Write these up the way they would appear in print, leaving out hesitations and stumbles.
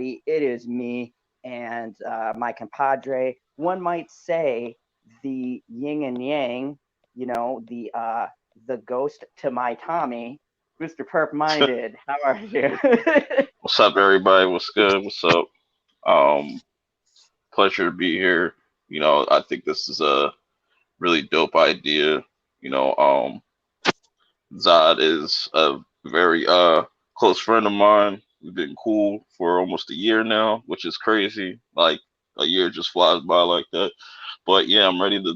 It is me and my compadre. One might say the yin and yang. The ghost to my Tommy, Mr. Perp Minded. How are you? What's up, everybody? What's good? What's up? Um, Pleasure to be here. I think this is a really dope idea. You know, um, Zod is a very close friend of mine. We've been cool for almost a year now, which is crazy. Like a year just flies by like that. But yeah, I'm ready to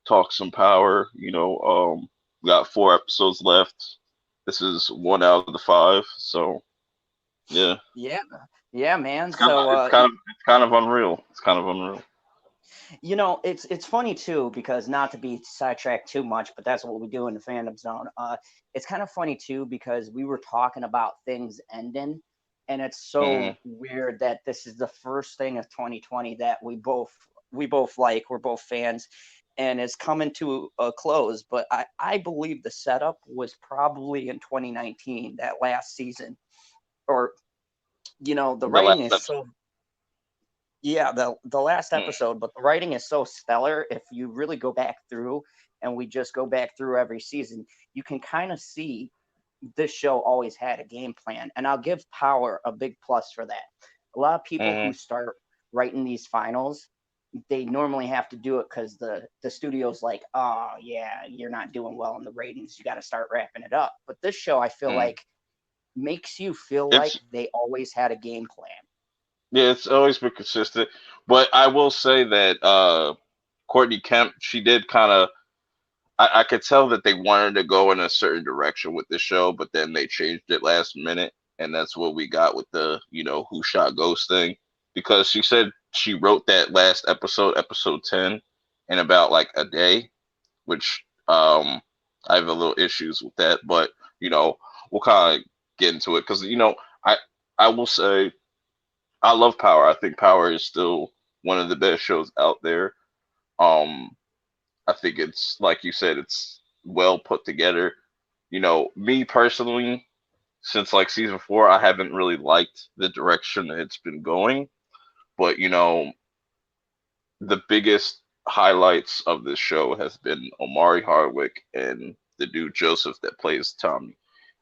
talk some power. We got 4 episodes left. This is one out of the five, so yeah. Yeah, yeah, man. It's kind of So it's kind of it's kind of unreal. It's kind of unreal. it's funny too because not to be sidetracked too much, but that's what we do in the fandom zone. It's kind of funny too because we were talking about things ending, and it's so Hmm. weird that this is the first thing of 2020 that we both like. We're both fans, and it's coming to a close. But I believe the setup was probably in 2019, that last season, or the The writing last is episode. so. Yeah, the last Mm, episode, but the writing is so stellar. If you really go back through, and we just go back through every season, you can kind of see this show always had a game plan. And I'll give Power a big plus for that. A lot of people who hmm start writing these finals, they normally have to do it because the studio's like, oh yeah, you're not doing well in the ratings. You got to start wrapping it up. But this show, I feel mm. like, makes you feel like It's they always had a game plan. Yeah, it's always been consistent. But I will say that Courtney Kemp, she did kind of. I could tell that they wanted to go in a certain direction with the show, but then they changed it last minute, and that's what we got with the who shot Ghost thing. Because she said she wrote that last episode, episode 10, in about like a day, which I have a little issues with that, but you know we'll kind of get into it because I I will say I love Power. I think Power is still one of the best shows out there. Um, I think it's like you said, it's well put together. Me personally, since like season 4, I haven't really liked the direction that it's been going. But the biggest highlights of this show has been Omari Hardwick and the dude Joseph that plays Tommy.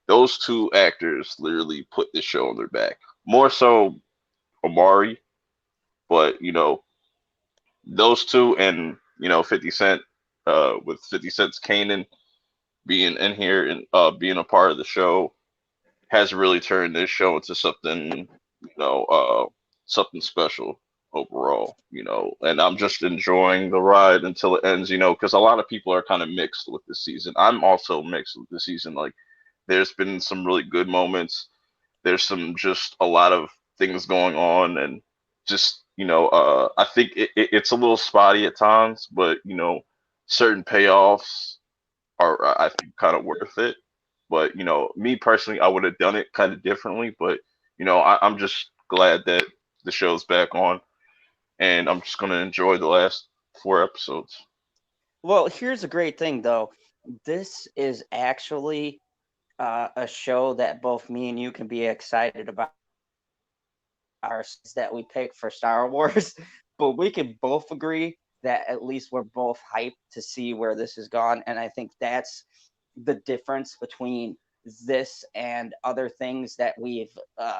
Those two actors literally put this show on their back. More so Omari, but those two and 50 Cent, with 50 Cent's Kanan being in here and being a part of the show has really turned this show into something, something special overall. And I'm just enjoying the ride until it ends. Because a lot of people are kind of mixed with this season. I'm also mixed with this season. Like there's been some really good moments. There's some just a lot of things going on, and just I think it's a little spotty at times, but certain payoffs are, I think, kind of worth it. But me personally, I would have done it kind of differently. But I'm just glad that the show's back on, and I'm just gonna enjoy the last 4 episodes. Well, here's a great thing though. This is actually a show that both me and you can be excited about. Our that we pick for Star Wars, but we can both agree that at least we're both hyped to see where this has gone. And I think that's the difference between this and other things that we've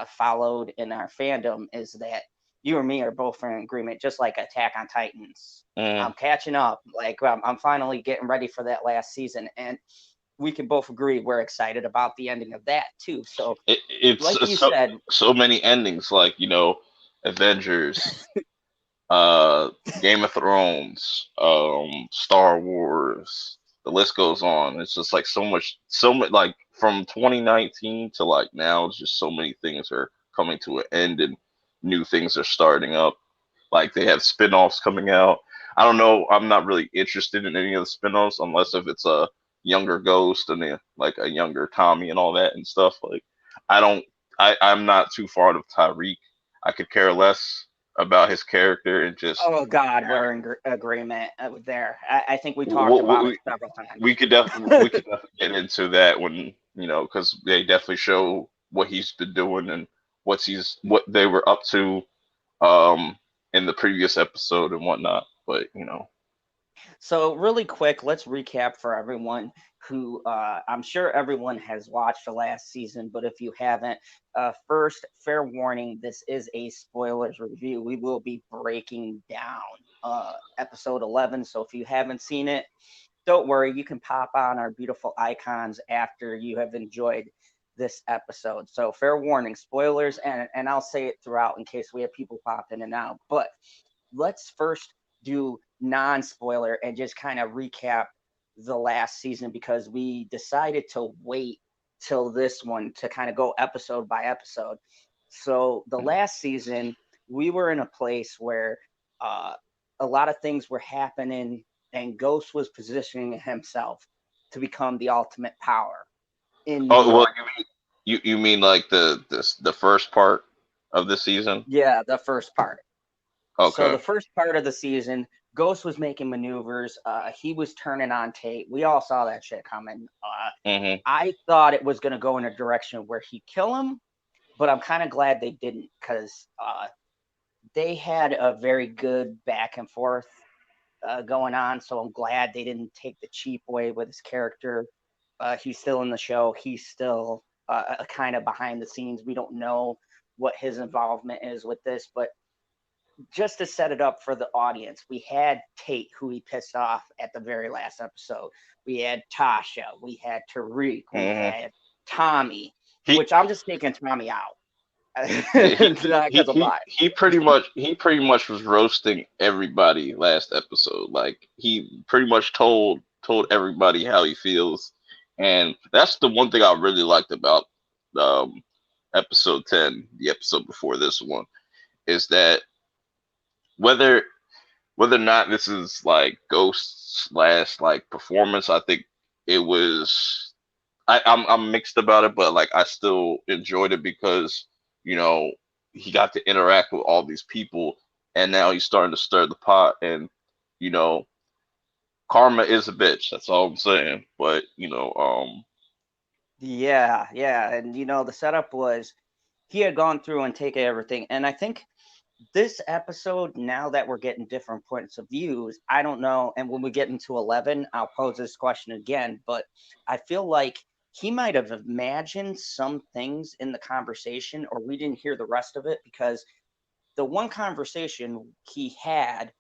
followed in our fandom is that you and me are both in agreement, just like Attack on Titans. Mm. I'm catching up. Like I'm finally getting ready for that last season, and we can both agree we're excited about the ending of that too. So, It's like you so said, so many endings, like Avengers, uh, Game of Thrones, Star Wars. The list goes on. It's just like so much. Like from 2019 to like now, it's just so many things are coming to an end, and new things are starting up. Like they have spin-offs coming out. I don't know. I'm not really interested in any of the spin-offs unless if it's a younger Ghost and like a younger Tommy and all that and stuff. Like I don't. I'm not too fond of Tyreek. I could care less about his character and just oh God, we're in agreement there. I think we talked we, about it we, several we times. could definitely get into that when because they definitely show what he's been doing and what they were up to um in the previous episode and whatnot. But So, really quick, let's recap for everyone who I'm sure everyone has watched the last season, but if you haven't, first, fair warning, this is a spoilers review. We will be breaking down episode 11. So, if you haven't seen it, don't worry, you can pop on our beautiful icons after you have enjoyed this episode. So, fair warning, spoilers, and I'll say it throughout in case we have people pop in and out. But let's first do non-spoiler and just kind of recap the last season because we decided to wait till this one to kind of go episode by episode. So the last season, we were in a place where uh, a lot of things were happening, and Ghost was positioning himself to become the ultimate power in New oh well, York. you mean like the first part of the season? Yeah, the first part. So the Okay. first part of the season, Ghost was making maneuvers. He was turning on Tate. We all saw that shit coming. Hmm. I thought it was going to go in a direction where he'd kill him, but I'm kind of glad they didn't because they had a very good back and forth going on. So I'm glad they didn't take the cheap way with his character. He's still in the show. He's still kind of behind the scenes. We don't know what his involvement is with this, but just to set it up for the audience, we had Tate, who he pissed off at the very last episode. We had Tasha, we had Tariq, we Hmm. had Tommy, He which I'm just taking Tommy out. yeah, Not because of lie. he pretty much was roasting everybody last episode. Like he pretty much told everybody how he feels, and that's the one thing I really liked about um episode 10, the episode before this one, is that whether whether or not this is like Ghost's last like performance, I think it was. I'm mixed about it, but like I still enjoyed it because you know he got to interact with all these people, and now he's starting to stir the pot, and you know karma is a bitch. That's all I'm saying. But Yeah, yeah. And, the setup was he had gone through and taken everything. And I think this episode, now that we're getting different points of views, I don't know. And when we get into 11, I'll pose this question again. But I feel like he might have imagined some things in the conversation, or we didn't hear the rest of it because the one conversation he had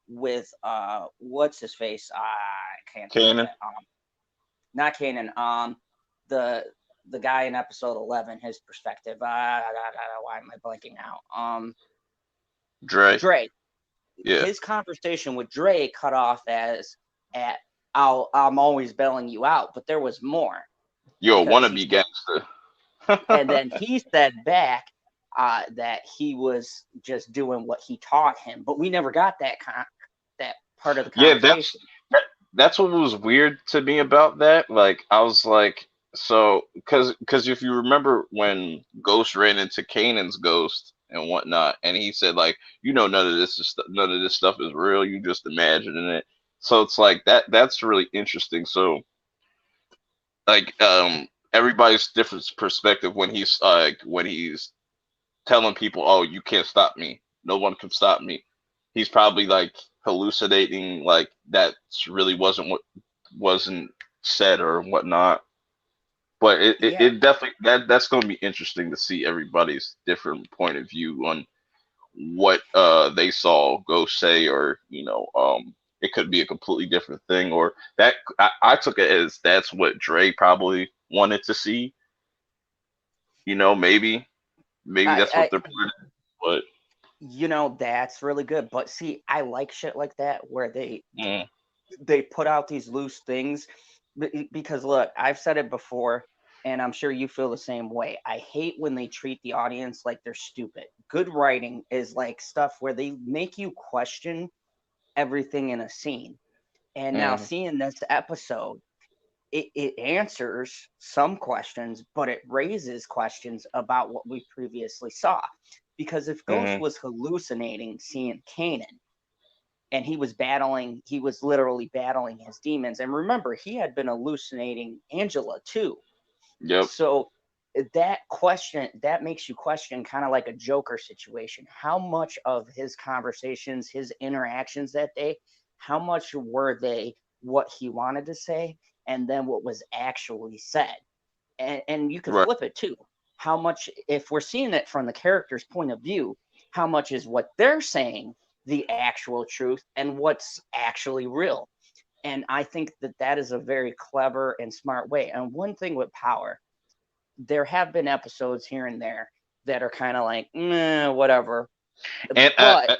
with what's his face? I can't think of Kanan, it. Not Kanan. The the guy in episode 11, his perspective. Why am I blanking out? Dre, Dre, yeah, his conversation with Dre cut off as at I'm always bailing you out, but there was more you're a because he wannabe said, gangster. and then he said back that he was just doing what he taught him, but we never got that part of the Yeah, conversation. that's what was weird to me about that. Like I was like, so because if you remember when Ghost ran into Kanan's ghost and whatnot, and he said like, none of this stuff is real. You just imagining it. So it's like that's really interesting. So like everybody's different perspective when he's telling people, oh, you can't stop me. No one can stop me. He's probably like hallucinating, like that really wasn't said or whatnot. But Yeah, it definitely that's going to be interesting to see everybody's different point of view on what they saw Ghost say, or it could be a completely different thing, or that I took it as that's what Dre probably wanted to see. Maybe I, that's what I they're planning. But that's really good. But see, I like shit like that where mm, they put out these loose things because look, I've said it before and I'm sure you feel the same way. I hate when they treat the audience like they're stupid. Good writing is like stuff where they make you question everything in a scene. And now mm, seeing this episode, it answers some questions, but it raises questions about what we previously saw. Because if Ghost mm, was hallucinating seeing Kanan, and he was literally battling his demons. And remember, he had been hallucinating Angela too. yep. So that question, that makes you question, kind of like a Joker situation. How much of his conversations, his interactions that day, how much were they what he wanted to say and then what was actually said? And you could Right. flip it too. How much, if we're seeing it from the character's point of view, how much is what they're saying the actual truth and what's actually real? And I think that that is a very clever and smart way. And one thing with Power, there have been episodes here and there that are kind of like, whatever. And But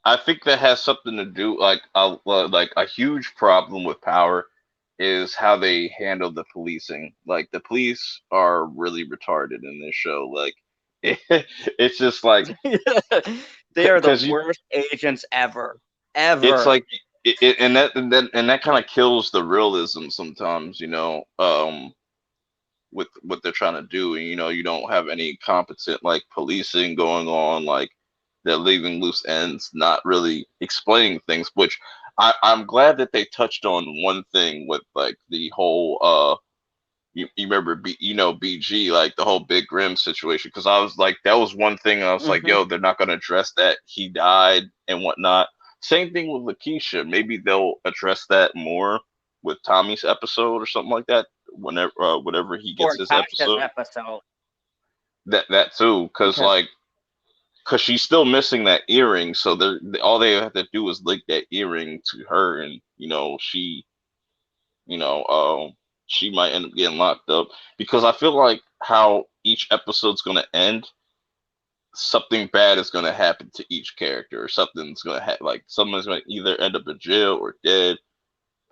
I think that has something to do like a huge problem with Power is how they handle the policing. Like the police are really retarded in this show. Like it's just like they are the because you worst agents ever, it's ever. like and that kind of kills the realism sometimes, with what they're trying to do. And you don't have any competent like policing going on, like they're leaving loose ends, not really explaining things, which I'm glad that they touched on one thing with like the whole you remember BG, like the whole Big Grim situation, because I was like, that was one thing I was like, Hmm. yo, they're not going to address that he died and whatnot. Same thing with Lakeisha. Maybe they'll address that more with Tommy's episode or something like that. Whenever he gets For his Tasha's episode, episode, that too, because because she's still missing that earring, so all they have to do is link that earring to her, and you know, she might end up getting locked up, because I feel like how each episode's gonna end, something bad is gonna happen to each character, or something's gonna like someone's gonna either end up in jail or dead.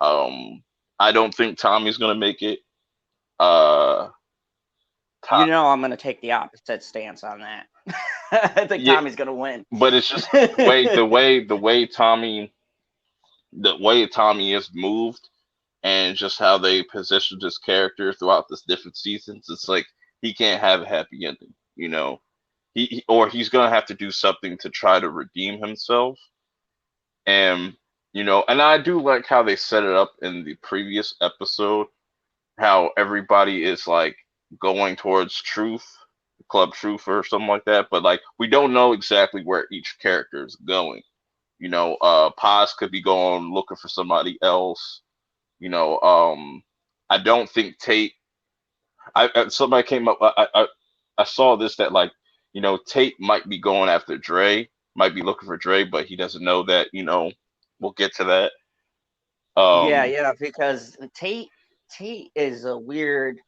Um, I don't think Tommy's gonna make it. Uh, I'm going to take the opposite stance on that. I think yeah, Tommy's going to win. but it's just the way Tommy is moved, and just how they positioned his character throughout this different seasons. It's like he can't have a happy ending, or he's gonna have to do something to try to redeem himself. And and I do like how they set it up in the previous episode, how everybody is like going towards truth, Club Truth or something like that, but like we don't know exactly where each character is going. Paz could be going looking for somebody else. You know, I don't think Tate. Somebody came up. I saw this, that like Tate might be going after Dre, might be looking for Dre, but he doesn't know that. We'll get to that. Yeah, Um, yeah, because Tate is a weird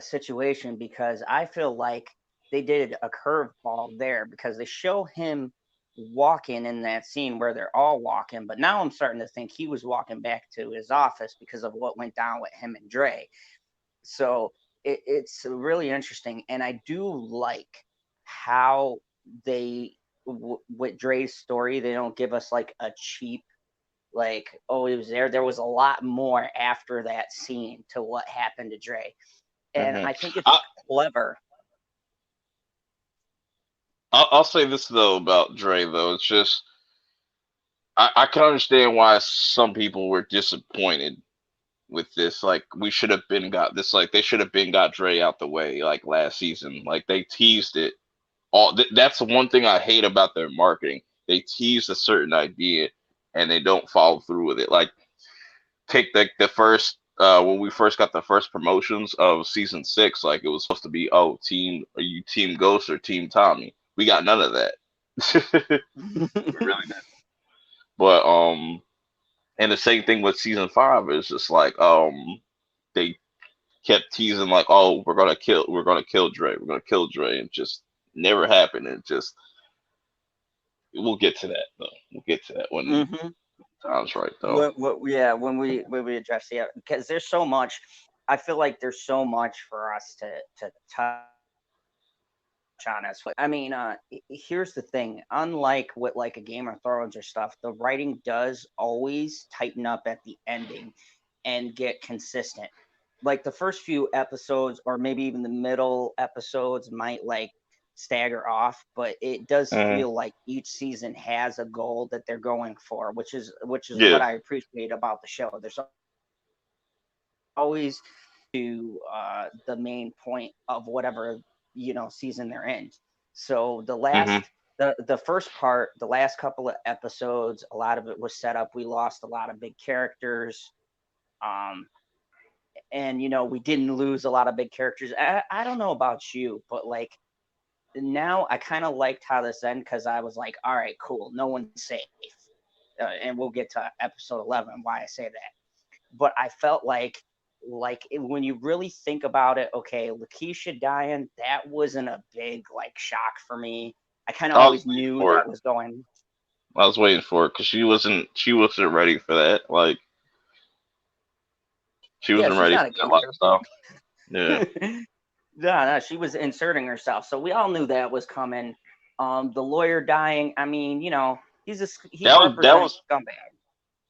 situation because I feel like they did a curveball there because they show him walking in that scene where they're all walking, but now I'm starting to think he was walking back to his office because of what went down with him and Dre. So it's really interesting, and I do like how they with Dre's story, they don't give us like a cheap like, oh, he was there. There was a lot more after that scene to what happened to Dre. And mhm. I think it's I, clever. I'll say this though about Dre though. It's just I can understand why some people were disappointed with this. Like we should have been got this. Like they should have been got Dre out the way like last season. Like they teased it that's the one thing I hate about their marketing. They tease a certain idea and they don't follow through with it. Like take the first when we first got the first promotions of season 6, like it was supposed to be, oh, team, are you team Ghost or team Tommy? We got none of that. We really didn't. But and the same thing with season 5 is just like they kept teasing like, oh, we're gonna kill Dre, and just never happened. And just we'll get to that though. We'll get to that when Hmm. time's right though. Yeah, when we address the because there's so much. I feel like there's so much for us to touch on us. I mean, here's the thing. Unlike with like a Game of Thrones or stuff, the writing does always tighten up at the ending and get consistent. Like the first few episodes, or maybe even the middle episodes, might like stagger off, but it does Hmm. feel like each season has a goal that they're going for, which is Yeah. what I appreciate about the show. There's always to the main point of whatever season they're in. So Hmm. the first part, the last couple of episodes, a lot of it was set up. We lost a lot of big characters, um, and we didn't lose a lot of big characters. I don't know about you, but like now I kind of liked how this ended because I was like, all right, cool, no one's safe, and we'll get to episode 11 why I say that. But I felt when you really think about it, okay, Lakeisha dying, that wasn't a big like shock for me. I kind of I was always waiting knew for it. that was going. I was waiting for it because she wasn't ready for that. Like she Yeah, wasn't she's ready not for a that gangster. lifestyle. Yeah, No, no, she was inserting herself, so we all knew that was coming. The lawyer dying, I mean, he that was that represents was scumbag.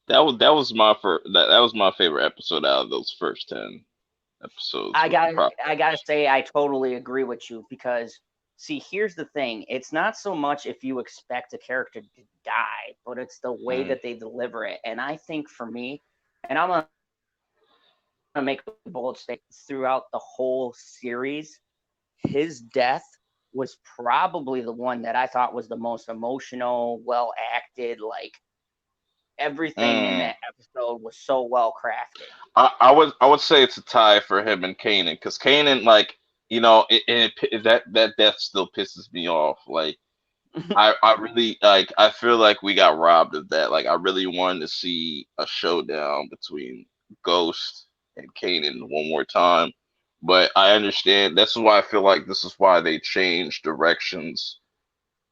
that was my favorite episode out of those first 10 episodes. I Was the got prop. I gotta say I totally agree with you because see, here's the thing. It's not so much if you expect a character to die, but it's the way Mm. that they deliver it. And I think for me, and I'm gonna make a bold statement throughout the whole series, his death was probably the one that I thought was the most emotional, well acted, like everything in Mm. that episode was so well crafted. I would say it's a tie for him and Kanan because Kanan, like, that death still pisses me off. Like I really like, I feel like we got robbed of that. Like I really wanted to see a showdown between Ghost and Kanan one more time. But I understand that's why I feel like this is why they changed directions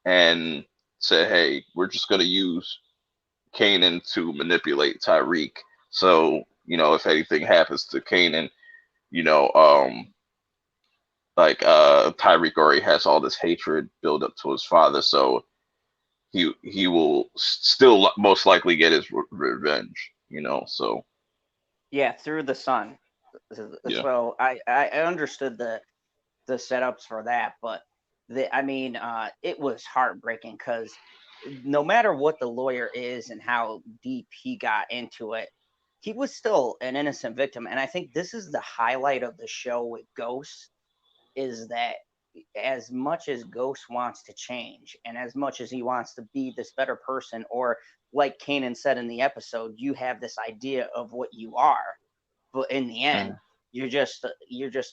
and said, hey, we're just gonna use Kanan to manipulate Tyreek. So, if anything happens to Kanan, you know, um, Tyreek already has all this hatred built up to his father, so he will still most likely get his revenge. So Yeah, through the sun. yeah. So I understood the setups for that, but I mean, it was heartbreaking because no matter what the lawyer is and how deep he got into it, he was still an innocent victim. And I think this is the highlight of the show with Ghost is that as much as Ghost wants to change and as much as he wants to be this better person, or like Kanan said in the episode, you have this idea of what you are, but in the end, Mhm. you're just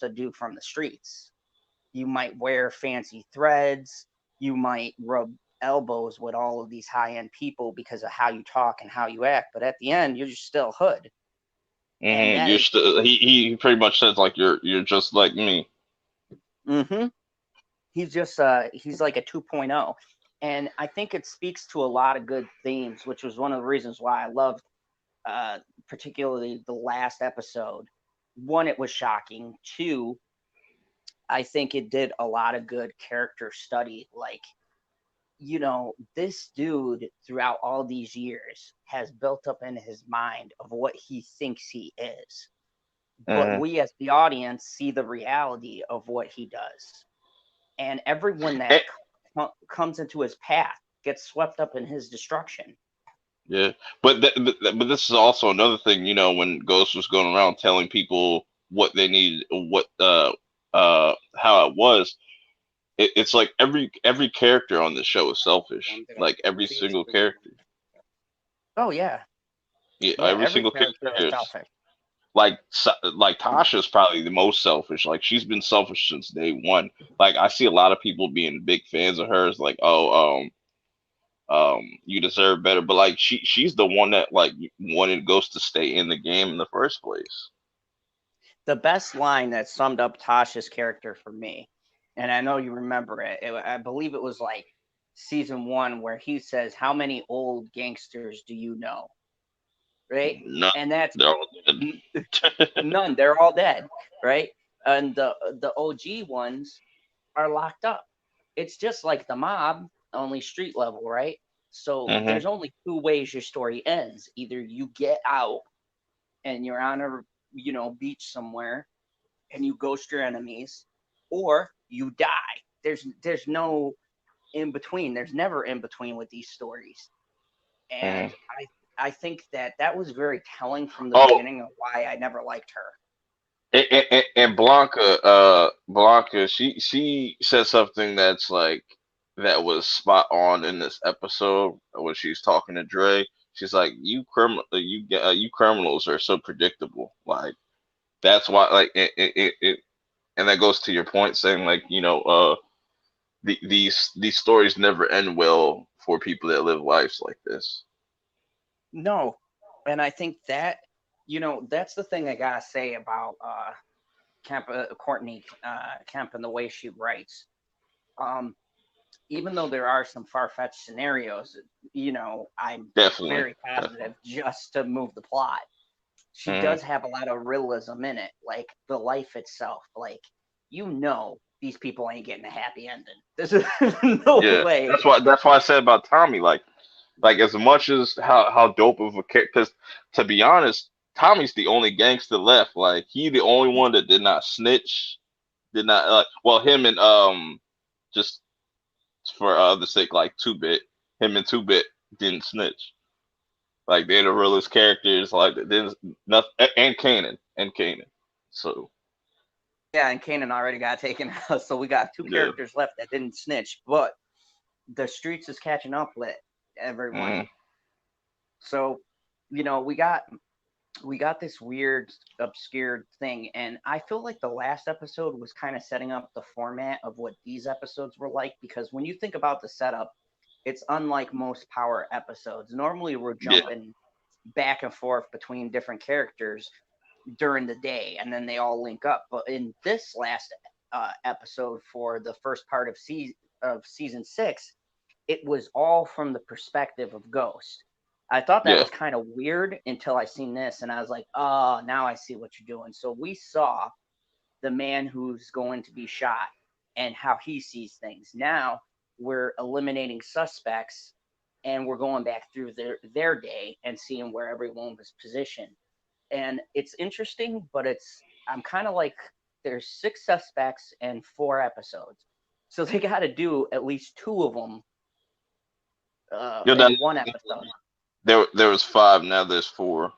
a dude from the streets. You might wear fancy threads, you might rub elbows with all of these high end people because of how you talk and how you act, but at the end, you're just still hood, and that You're is. still he pretty much says like you're just like me. Mm-hmm. He's like a 2.0, and I think it speaks to a lot of good themes, which was one of the reasons why I loved uh particularly the last episode. One, it was shocking. Two, I think it did a lot of good character study. Like, this dude throughout all these years has built up in his mind of what he thinks he is. But Hmm. we as the audience see the reality of what he does. And everyone that comes into his path gets swept up in his destruction. Yeah, but this is also another thing. When Ghost was going around telling people what they needed, how it was. It's like every character on the show is selfish. Like every single character. Oh, yeah. Yeah, Yeah, every every single character is character is selfish. like Tasha's probably the most selfish. Like she's been selfish since day one. Like I see a lot of people being big fans of hers. Like, oh, you deserve better. But like she's the one that like wanted Ghost to stay in the game in the first place. The best line that summed up Tasha's character for me, and I know you remember I believe it was like season one where he says, "How many old gangsters do you know?" Right? None. And that's They're all dead. none. They're all dead, right? And the OG ones are locked up. It's just like the mob, only street level, right? So Hmm. there's only two ways your story ends. Either you get out and you're on a beach somewhere and you ghost your enemies, or you die. There's no in between. There's never in between with these stories. Hmm. And I think that was very telling from the Oh, beginning of why I never liked her. And Blanca, Blanca, she said something that's like that was spot on in this episode when she's talking to Dre. She's like, you criminals are so predictable. Like that's why, like, and that goes to your point, saying like, these stories never end well for people that live lives like this. No, and I think that that's the thing I gotta say about Kemp, Courtney Kemp and the way she writes. Um, Even though there are some far fetched scenarios, I'm Definitely, very definitely. positive just to move the plot. She Mhm. does have a lot of realism in it, like the life itself. Like, these people ain't getting a happy ending. There's no Yeah, way. that's why I said about Tommy. Like as much as how dope of a character, because to be honest, Tommy's the only gangster left. Like he the only one that did not snitch, did not well him and just for the sake like 2-Bit, him and 2-Bit didn't snitch. Like they're the realest characters. Like there's nothing, and Kanan. So Yeah, and Kanan already got taken out, so we got two yeah. characters left that didn't snitch, but the streets is catching up with everyone. Mm, So, we got this weird obscured thing, and I feel like the last episode was kind of setting up the format of what these episodes were like, because when you think about the setup, it's unlike most Power episodes. Normally we're yeah, jumping back and forth between different characters during the day, and then they all link up. But in this last episode, for the first part of season 6, it was all from the perspective of Ghost. I thought that yeah, was kind of weird until I seen this, and I was like, oh, now I see what you're doing. So we saw the man who's going to be shot and how he sees things. Now we're eliminating suspects, and we're going back through their day and seeing where everyone was positioned. And it's interesting, but I'm kind of like, there's 6 suspects and 4 episodes, so they got to do at least 2 of them you're done. in one episode. There was 5. Now there's 4.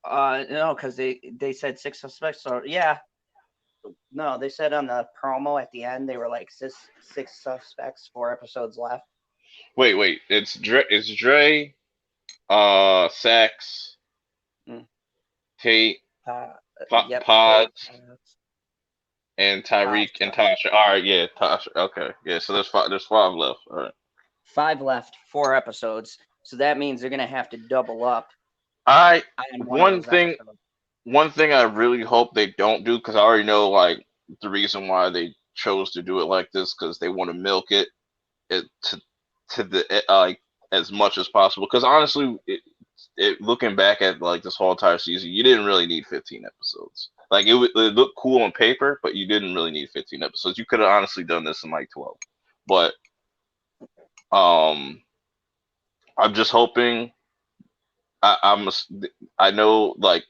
No, because they said 6 suspects. So yeah, no, they said on the promo at the end they were like 6 suspects, 4 episodes left. Wait. It's Dre, Sax, Mm. Tate, Uh, yep, Tate, Pods, and Pod, Tyreek and Tasha. All right, yeah, Tasha. Okay, yeah. So there's 5. There's 5 left. All right. 5 left, 4 episodes. So that means they're gonna have to double up I on one of one those thing episodes. one thing I really hope they don't do, because I already know like the reason why they chose to do it like this, because they want to milk it to the like as much as possible. Because honestly, looking back at like this whole entire season, you didn't really need 15 episodes. Like it looked cool on paper, but you didn't really need 15 episodes. You could have honestly done this in like 12. But um, I'm just hoping. I'm I know like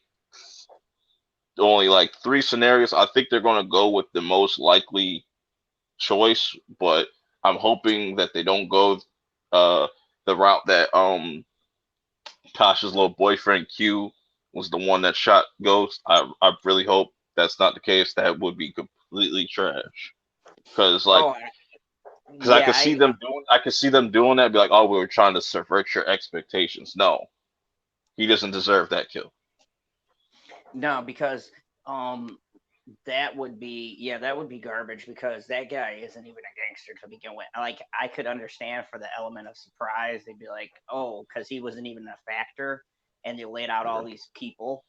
only like 3 scenarios. I think they're going to go with the most likely choice, but I'm hoping that they don't go uh the route that Tasha's little boyfriend Q was the one that shot Ghost. I really hope that's not the case. That would be completely trash. Cause like, Oh, cause I yeah, could see them doing, I could see them doing that. Be like, oh, we were trying to subvert your expectations. No, he doesn't deserve that kill. no, because um that would be garbage, because that guy isn't even a gangster to begin with. Like, I could understand for the element of surprise. They'd be like, oh, because he wasn't even a factor, and they laid out all Yeah. these people.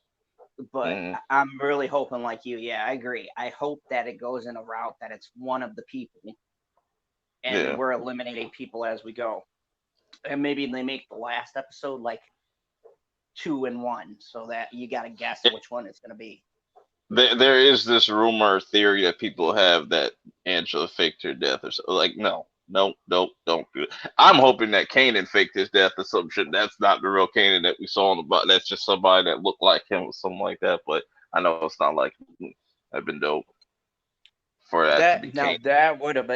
But Mm, I'm really hoping, like you, yeah, I agree. I hope that it goes in a route that it's one of the people, and yeah. we're eliminating people as we go. And maybe they make the last episode like 2 and 1, so that you got to guess which one it's going to be. There is this rumor theory that people have that Angela faked her death or so. Like, no, no, no, don't do it. I'm hoping that Kanan faked his death or some shit. That's not the real Kanan that we saw on the bot. That's just somebody that looked like him or something like that. But I know it's not like that'd been dope for that to be That now Kanan. that would have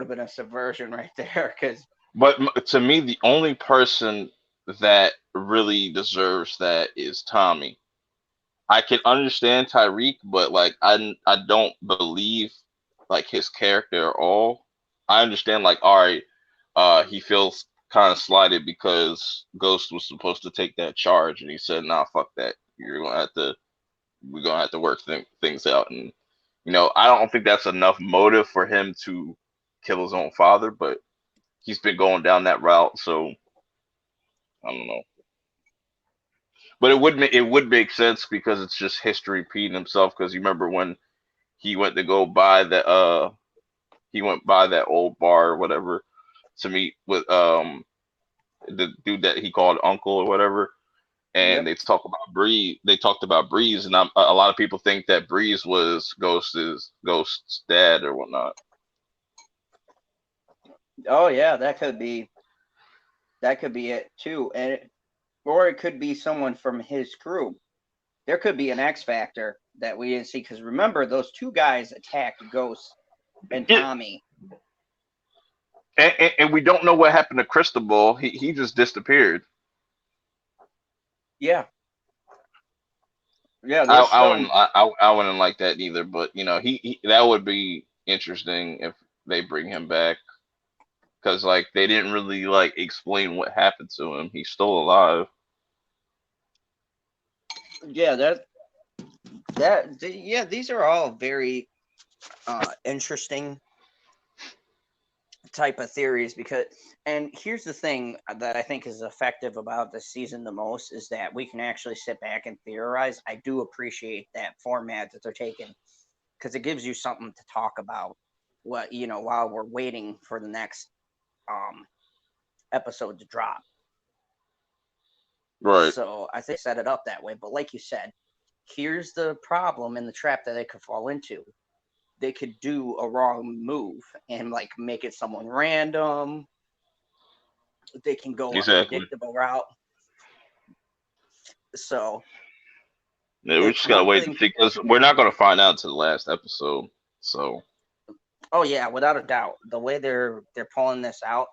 been a subversion right there, because But to me, the only person that really deserves that is Tommy. I can understand Tyreek, but like I don't believe like his character at all. I understand like all right, he feels kind of slighted because Ghost was supposed to take that charge, and he said, "Nah, fuck that. We're gonna have to work things out." And I don't think that's enough motive for him to kill his own father, but he's been going down that route, so I don't know. But it would make sense because it's just history repeating himself. Because you remember when he went to go buy he went by that old bar or whatever to meet with the dude that he called uncle or whatever, and Yep. they talked about Breeze, and a lot of people think that Breeze was Ghost's dad or whatnot. Oh yeah, that could be it too, or it could be someone from his crew. There could be an X factor that we didn't see because remember those two guys attacked Ghost and Yeah, Tommy. and we don't know what happened to Cristobal. He just disappeared. Yeah, yeah. I There's I wouldn't still I wouldn't like that either. But he that would be interesting if they bring him back because like they didn't really like explain what happened to him. He's still alive. yeah yeah. These are all very interesting type of theories because and here's the thing that I think is effective about this season the most is that we can actually sit back and theorize. I do appreciate that format that they're taking because it gives you something to talk about what while we're waiting for the next um episode to drop. Right. So I think set it up that way. But like you said, here's the problem and the trap that they could fall into. They could do a wrong move and like make it someone random. They can go a Exactly. predictable route. So Yeah, we it's just gotta one wait and thing. see because we're not gonna find out until the last episode. So Oh yeah, without a doubt, the way they're pulling this out,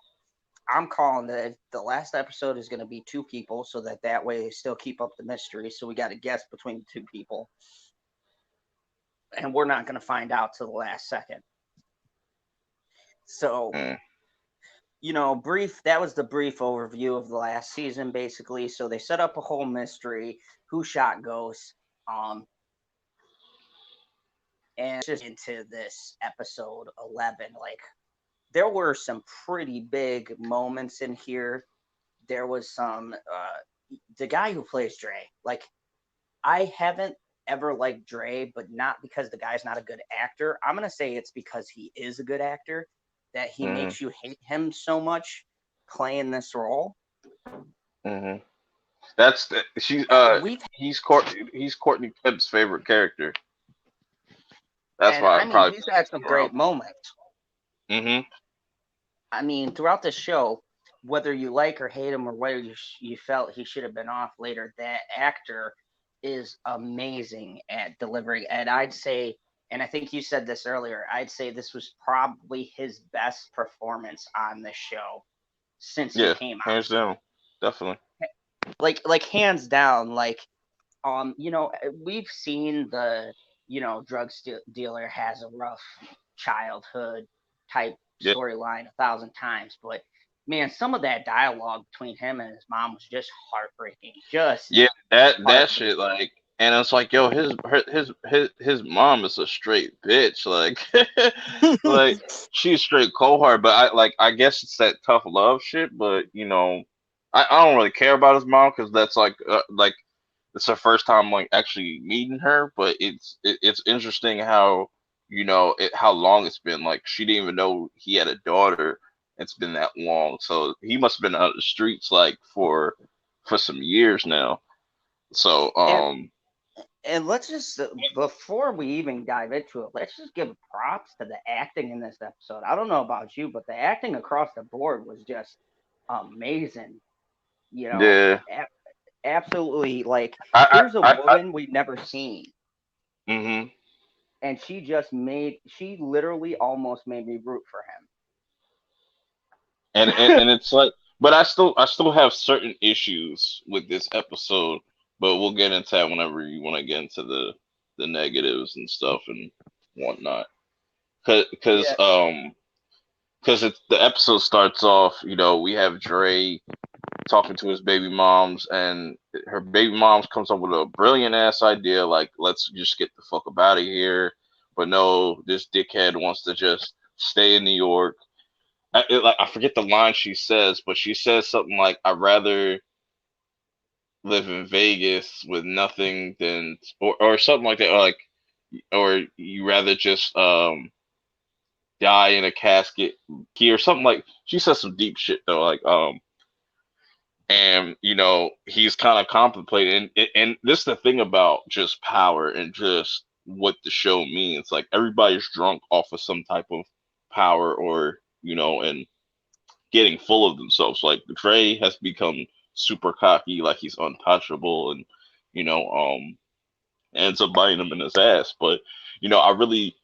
I'm calling that the last episode is going to be two people, so that way they still keep up the mystery. So we got a guess between the two people, and we're not going to find out till the last second. So mm, brief. That was the brief overview of the last season, basically. So they set up a whole mystery: who shot Ghost, um, and just into this episode 11. Like there were some pretty big moments in here. There was some the guy who plays Dre. Like I haven't ever liked Dre, but not because the guy's not a good actor. I'm gonna say it's because he is a good actor that he mm, makes you hate him so much playing this role. mm. That's the, she's We've he's Courtney Kemp's favorite character. That's and why I I mean probably he's had some picked her great up. moments. Mm-hmm. I mean throughout the show, whether you like or hate him or whether you felt he should have been off later, that actor is amazing at delivering. And I'd say, and I think you said this earlier, I'd say this was probably his best performance on the show since he Yeah, came hands down, definitely. out. Like hands down, like we've seen the dealer has a rough childhood type Yeah, storyline 1,000 times, but man, some of that dialogue between him and his mom was just heartbreaking. Just yeah, that shit heartbreaking. like, and it's like, yo, his mom is a straight bitch, like, like she's straight cold hard, but I guess it's that tough love shit, but I don't really care about his mom because that's like it's her first time like actually meeting her, but it's interesting how how long it's been. Like she didn't even know he had a daughter. It's been that long, so he must have been out of the streets like for some years now. So and and let's just before we even dive into it, let's just give props to the acting in this episode. I don't know about you, but the acting across the board was just amazing. You know, yeah, absolutely. Like I here's a I, I, woman we've never seen, hmm and she literally almost made me root for and him. it's like, but I still have certain issues with this episode but we'll get into that whenever you want to get into the negatives and stuff and whatnot. Because Yeah. the episode starts off, we have Dre talking to his baby moms, and her baby moms comes up with a brilliant ass idea, like let's just get the fuck up out of here. But no, this dickhead wants to just stay in New York. I forget the line she says, but she says something like, "I'd rather live in Vegas with nothing than," or something like that, or you rather just die in a casket here, something like. She says some deep shit though, and he's kind of contemplating, and this is the thing about just power and just what the show means. Like everybody's drunk off of some type of power, or and getting full of themselves. Like Dre has become super cocky, like he's untouchable, and you know, ends up biting him in his ass. But I really,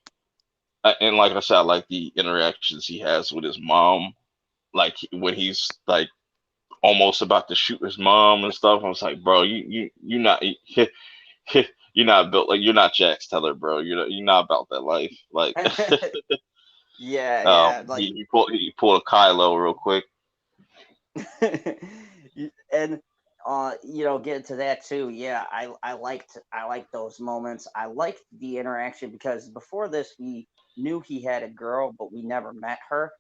and like I said, I like the interactions he has with his mom. Like when he's like almost about to shoot his mom and stuff. I was like, bro, you not you're not built like you're not Jax Teller, bro. You're not about that life. Like, Yeah, yeah, like he pulled a Kylo real quick. and get to that too. Yeah, I liked those moments. I liked the interaction because before this we knew he had a girl, but we never met her.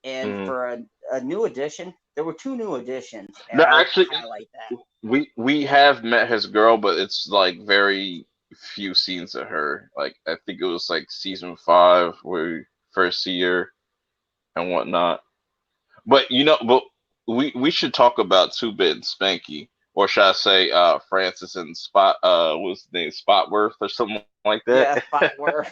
And Mm. for a new addition, there were two new additions, and No, I like to actually, highlight that. we have met his girl, but it's like very few scenes of her. Like I think it was like season 5 where we first see her and whatnot. But but we should talk about Two Bit and Spanky, or should I say Francis and what's his name, Spotworth or something like that. Yeah, Spotworth.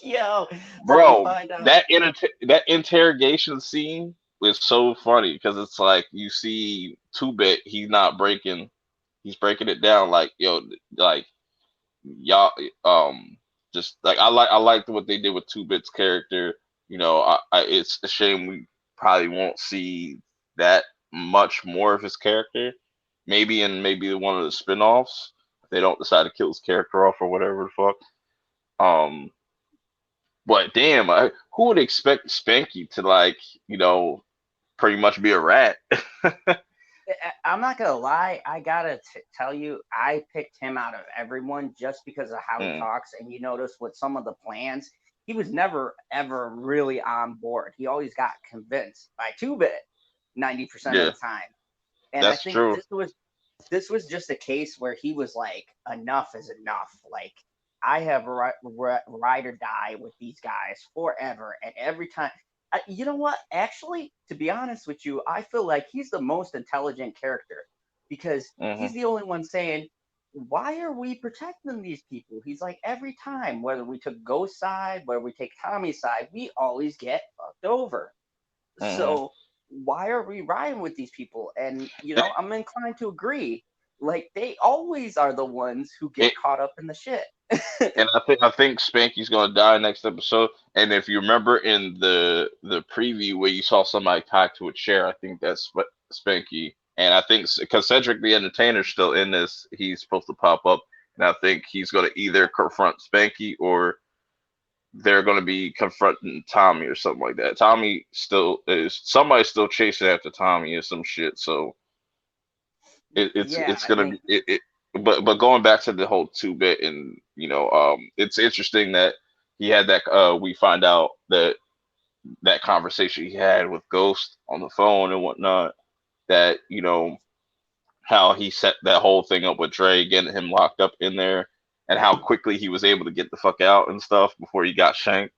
Yo, when we Bro, find out. that interrogation scene was so funny because it's like you see Two Bit, he's breaking it down like, yo, like y'all, just like I liked what they did with Two Bit's character. It's a shame we probably won't see that much more of his character. Maybe one of the spin-offs if they don't decide to kill his character off or whatever the fuck. Um, but damn, who would expect Spanky to pretty much be a rat? I'm not gonna lie. I gotta tell you, I picked him out of everyone just because of how he Mm, talks. And you notice with some of the plans, he was never ever really on board. He always got convinced by Two Bit 90% of yeah, the time. And I that's think true. this was just a case where he was like, enough is enough. Like I have ride or die with these guys forever, and every time. You know what? Actually, to be honest with you, I feel like he's the most intelligent character because Hmm. he's the only one saying, "Why are we protecting these people?" He's like, every time, whether we took Ghost side, whether we take Tommy's side, we always get fucked over. Hmm. So why are we riding with these people? And I'm inclined to agree. Like they always are the ones who get caught up in the shit. And I think Spanky's gonna die next episode. And if you remember in the preview where you saw somebody tied to a chair, I think that's Spanky. And I think because Cedric the Entertainer's still in this, he's supposed to pop up. And I think he's gonna either confront Spanky or they're gonna be confronting Tommy or something like that. Tommy still is somebody's still chasing after Tommy or some shit. So Yeah, it's I gonna think. be but going back to the whole Two Bit, and it's interesting that he had that we find out that conversation he had with Ghost on the phone and whatnot, that how he set that whole thing up with Dre, getting him locked up in there, and how quickly he was able to get the fuck out and stuff before he got shanked.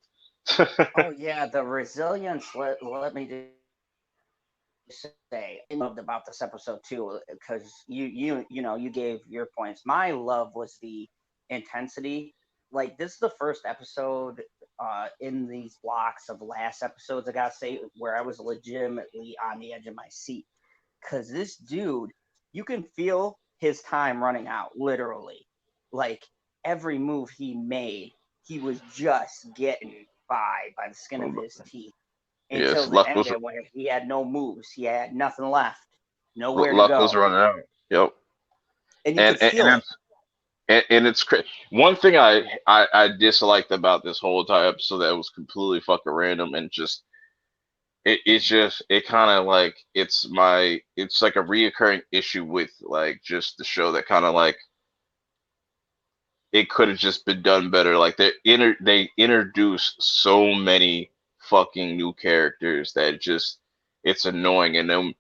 Oh yeah, the resilience. Let me just say, I loved about this episode too, because you gave your points. My love was the intensity. Like this is the first episode in these blocks of last episodes, I gotta say, where I was legitimately on the edge of my seat. Cause this dude, you can feel his time running out, literally. Like every move he made, he was just getting by the skin of his teeth until Yes, the end there where he had no moves. He had nothing left, nowhere to luck was go. running out. Yep. and you and could and, feel it. and it's crazy. One thing I disliked about this whole entire episode that was completely fucking random and just it's just it kind of like it's like a reoccurring issue with like just the show that kind of like it could have just been done better. Like they introduced so many fucking new characters that just it's annoying. And then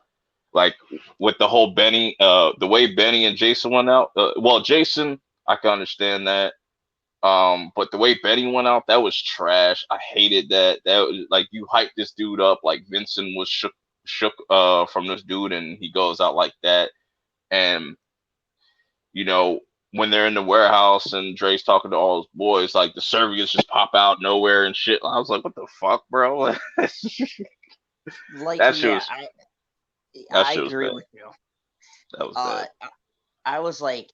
like with the whole Benny, the way Benny and Jason went out. Well, Jason, I can understand that. But the way Benny went out, that was trash. I hated that. That was, like you hyped this dude up, like Vincent was shook from this dude, and he goes out like that. And you know, when they're in the warehouse and Dre's talking to all his boys, like the Servians just pop out nowhere and shit. I was like, what the fuck, bro? Like, that shit yeah, was that I shit was agree bad. with you. That was Uh, bad. I was like,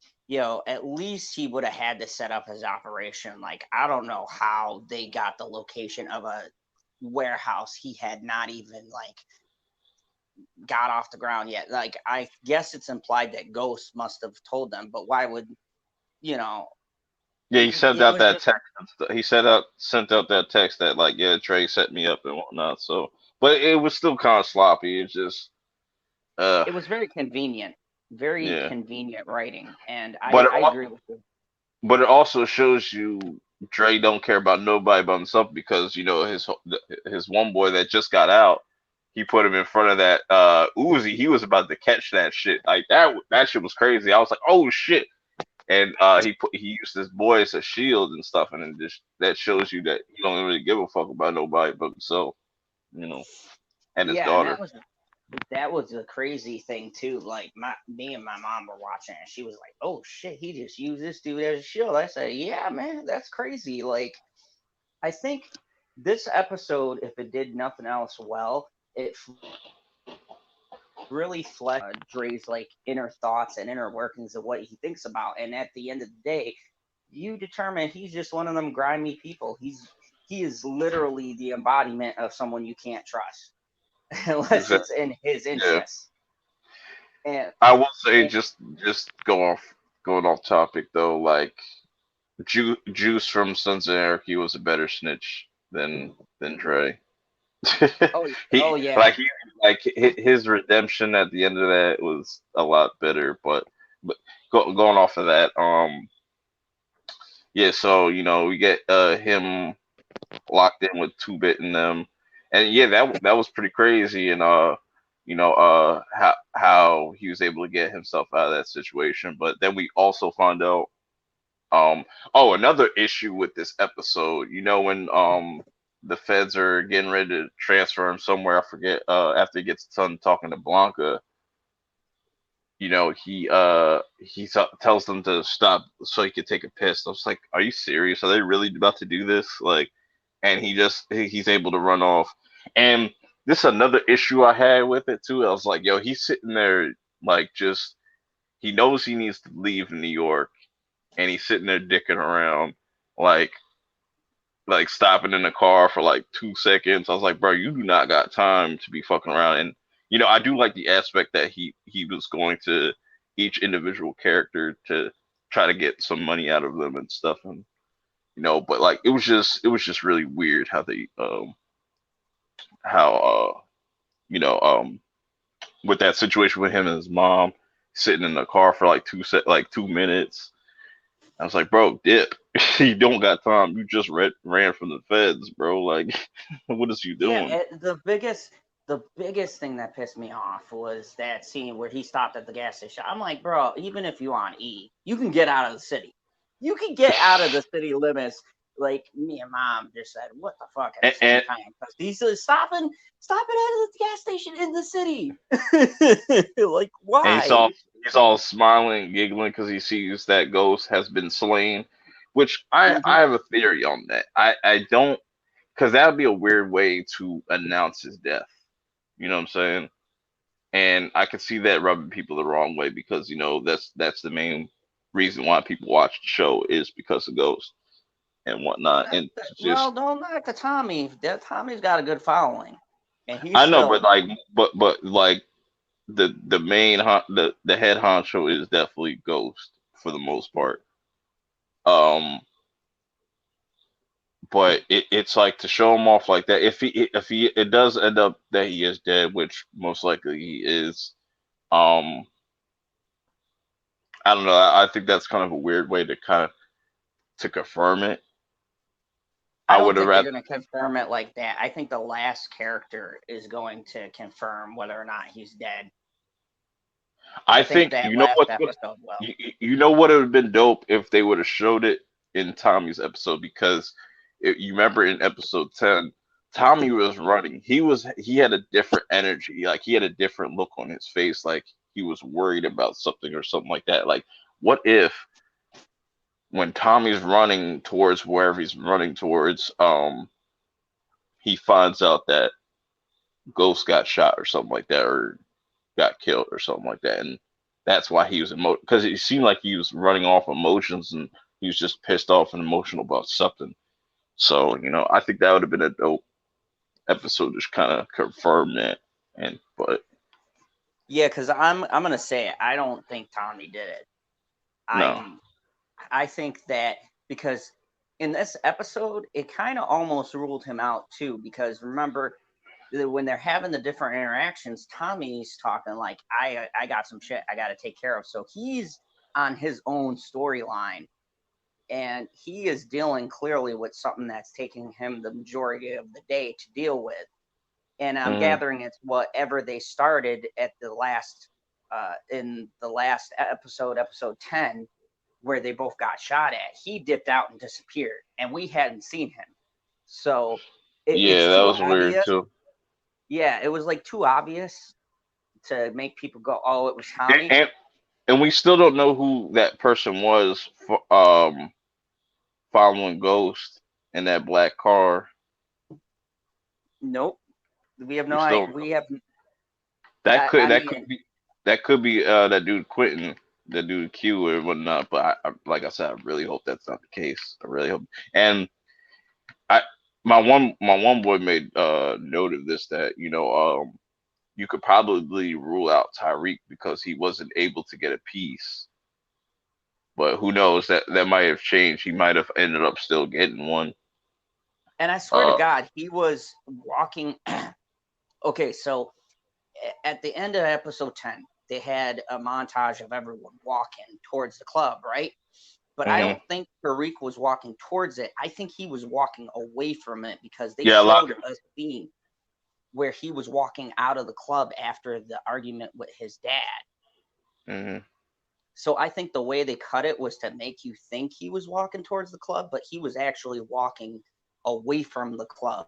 at least he would have had to set up his operation. Like, I don't know how they got the location of a warehouse he had not even like got off the ground yet. Like, I guess it's implied that Ghost must have told them, but why would you know? Yeah, he sent It out was that just text. He sent out that text that like, yeah, Dre set me up and whatnot. So, but it was still kind of sloppy. It's just, uh, it was very yeah. convenient writing, and But I agree with you. but it also shows you Dre don't care about nobody but himself because you know his one boy that just got out, he put him in front of that Uzi. He was about to catch that shit. Like that shit was crazy. I was like, oh shit. And he used his boy as a shield and stuff, and it just that shows you that he don't really give a fuck about nobody but himself, you know, and his Yeah, and daughter. that was a crazy thing too. Like me and my mom were watching, and she was like, "Oh shit, he just used this dude as a shield." I said, "Yeah, man, that's crazy." Like, I think this episode, if it did nothing else well, it really fleshed Dre's like inner thoughts and inner workings of what he thinks about. And at the end of the day, you determine he's just one of them grimy people. He is literally the embodiment of someone you can't trust unless Exactly. it's in his Yeah. interest. And, I will say and just going off topic though, like Juice from Sons of Anarchy was a better snitch than Dre. oh he oh yeah, like he like his redemption at the end of that was a lot better. But going off of that, yeah. So you know we get him locked in with Two Bit and them, and yeah, that was pretty crazy. And you know how he was able to get himself out of that situation. But then we also found out oh, another issue with this episode, you know, when the feds are getting ready to transfer him somewhere, I forget, after he gets done talking to Blanca, you know, tells them to stop so he could take a piss. I was like, are you serious? Are they really about to do this? Like, and he's able to run off. And this is another issue I had with it too. I was like, yo, he's sitting there like just he knows he needs to leave New York and he's sitting there dicking around, like stopping in the car for like 2 seconds. I was like, bro, you do not got time to be fucking around. And you know, I do like the aspect that he was going to each individual character to try to get some money out of them and stuff. And you know, but like it was just really weird how they how you know with that situation with him and his mom sitting in the car for like 2 minutes. I was like, bro, dip. You don't got time. You just ran from the feds, bro. Like, what is you yeah. doing? The biggest thing that pissed me off was that scene where he stopped at the gas station. I'm like, bro, even if you on E, you can get out of the city. You can get out of the city limits. Like me and mom just said, what the fuck at the And, same and, time? Because he's stopping at the gas station in the city. Like, and why? he's all smiling, giggling because he sees that Ghost has been slain. Which I Hmm. have a theory on that. I don't because that would be a weird way to announce his death. You know what I'm saying? And I could see that rubbing people the wrong way because you know that's the main reason why people watch the show is because of Ghost and whatnot. And Well, just don't knock the Tommy. That Tommy's got a good following, and he's I know, still. but like the the head honcho is definitely Ghost for the most part. Um, but it's like to show him off like that. If he it does end up that he is dead, which most likely he is. Um, I don't know. I think that's kind of a weird way to kind of to confirm it. I I don't would have think they're rather. going to confirm it like that. I think the last character is going to confirm whether or not he's dead. I I think think that you know last what's gonna. episode will. You know what would have been dope if they would have showed it in Tommy's episode because you remember in episode 10, Tommy was running. He had a different energy. Like he had a different look on his face. Like he was worried about something or something like that. Like what if when Tommy's running towards wherever he's running towards, he finds out that Ghost got shot or something like that, or got killed or something like that, and that's why he was because it seemed like he was running off emotions and he was just pissed off and emotional about something. So I think that would have been a dope episode, just kind of confirm that. And but Yeah, because I'm gonna say it. I don't think Tommy did it. no, I think that because in this episode, it kind of almost ruled him out too. Because remember, when they're having the different interactions, Tommy's talking like, I got some shit I got to take care of. So he's on his own storyline, and he is dealing clearly with something that's taking him the majority of the day to deal with. And I'm mm, gathering it's whatever they started at the last in the last episode 10, where they both got shot at. He dipped out and disappeared, and we hadn't seen him. So yeah, it's that too was weird obvious. too. Yeah, it was like too obvious to make people go, "Oh, it was And, Tommy." and and we still don't know who that person was for, following Ghost in that black car. Nope, we have We no still idea. don't know. We have. That I, could I that could mean, be that dude Quentin, that dude Q or whatnot. But like I said, I really hope that's not the case. I really hope. And I my one boy made note of this, that you could probably rule out Tyreek because he wasn't able to get a piece. But who knows, that might have changed. He might have ended up still getting one. and I swear to Uh, God, he was walking. Okay, so at the end of episode 10, they had a montage of everyone walking towards the club, right? But I mhm. don't think Tariq was walking towards it. I think he was walking away from it because they Yeah, a lot of showed people. a scene where he was walking out of the club after the argument with his dad. Mhm, So I think the way they cut it was to make you think he was walking towards the club, but he was actually walking away from the club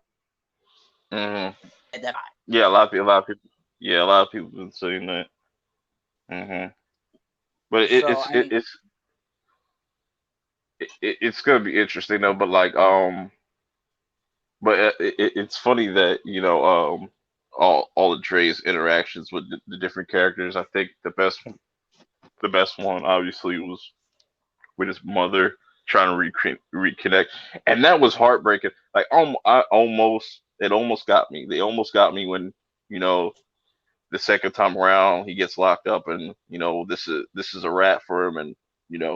mhm. at that time. Yeah, a lot of people. Yeah, a lot of people been saying that. Mhm. But So I mean, it's gonna be interesting though. But like but it's funny that all of Dre's interactions with the different characters. I think the best one obviously was with his mother trying to reconnect, and that was heartbreaking. Like it almost got me. They almost got me when you know the second time around he gets locked up, and this is a wrap for him, and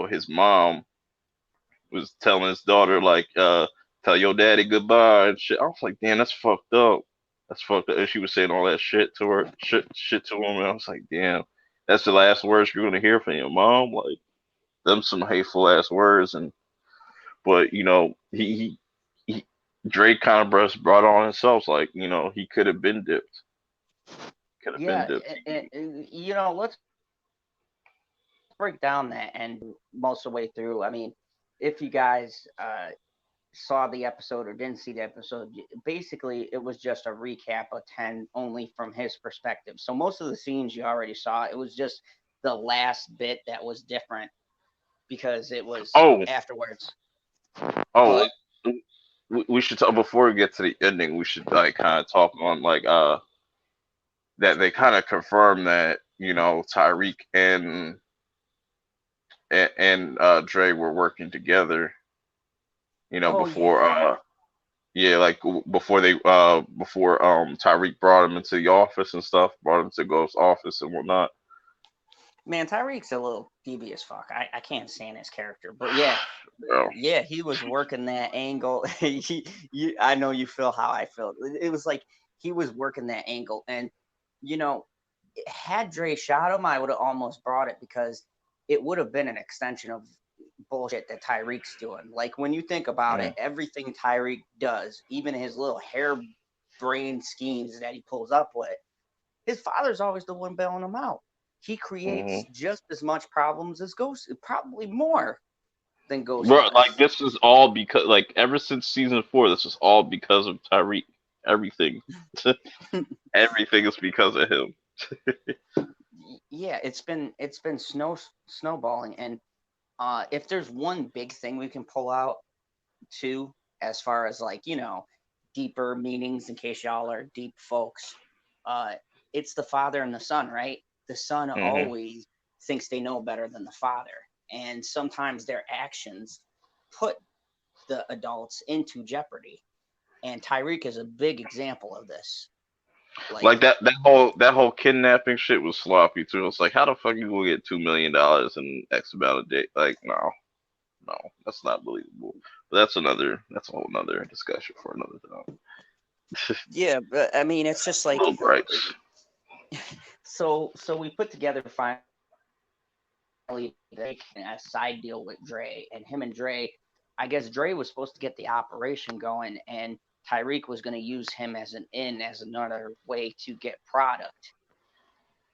his mom was telling his daughter like, tell your daddy goodbye and shit. I was like, damn, that's fucked up. That's fucked up. And she was saying all that shit to her, shit to him, and I was like, damn, that's the last words you're gonna hear from your mom. Like, them some hateful ass words. And but he Drake kind of brought on himself. Like, he could have been dipped. Could have been yeah, dipped. let's break down that and most of the way through. I mean, if you guys saw the episode or didn't see the episode, basically it was just a recap of 10 only from his perspective. So most of the scenes you already saw, it was just the last bit that was different because it was Oh, afterwards. oh, But we should talk before we get to the ending. We should like kind of talk on like that they kind of confirm that Tyreek and Dre were working together. oh Before yeah, Yeah, like before before Tyreek brought him into the office and stuff, brought him to Ghost's office and whatnot. Man, Tyreek's a little devious fuck. I can't stand his character, but yeah, Bro. yeah, he was working that angle. I know you feel how I feel. It was like he was working that angle, and you know, had Dre shot him, I would have almost brought it because it would have been an extension of bullshit that Tyreek's doing. Like when you think about it, Mm. everything Tyreek does, even his little hair brain schemes that he pulls up with, his father's always the one bailing him out. He creates Hmm. just as much problems as Ghost, probably more than Ghost Bro, like does. this is all because like ever since season 4, this is all because of Tyreek. Everything, everything is because of him. Yeah, it's been snowballing, and if there's one big thing we can pull out too, as far as like deeper meanings, in case y'all are deep folks, uh, it's the father and the son, right? The son Hmm. always thinks they know better than the father, and sometimes their actions put the adults into jeopardy. And Tyreek is a big example of this. Like, Like that whole kidnapping shit was sloppy too. It's like how the fuck you gonna get $2 million in X amount of day? Like no, no, that's not believable. But that's a whole nother discussion for another time. yeah, but I mean, it's just like Little gripes. so we put together finally a side deal with Dre, and him and Dre, I guess Dre was supposed to get the operation going, and Tyreek was going to use him as an in, as another way to get product.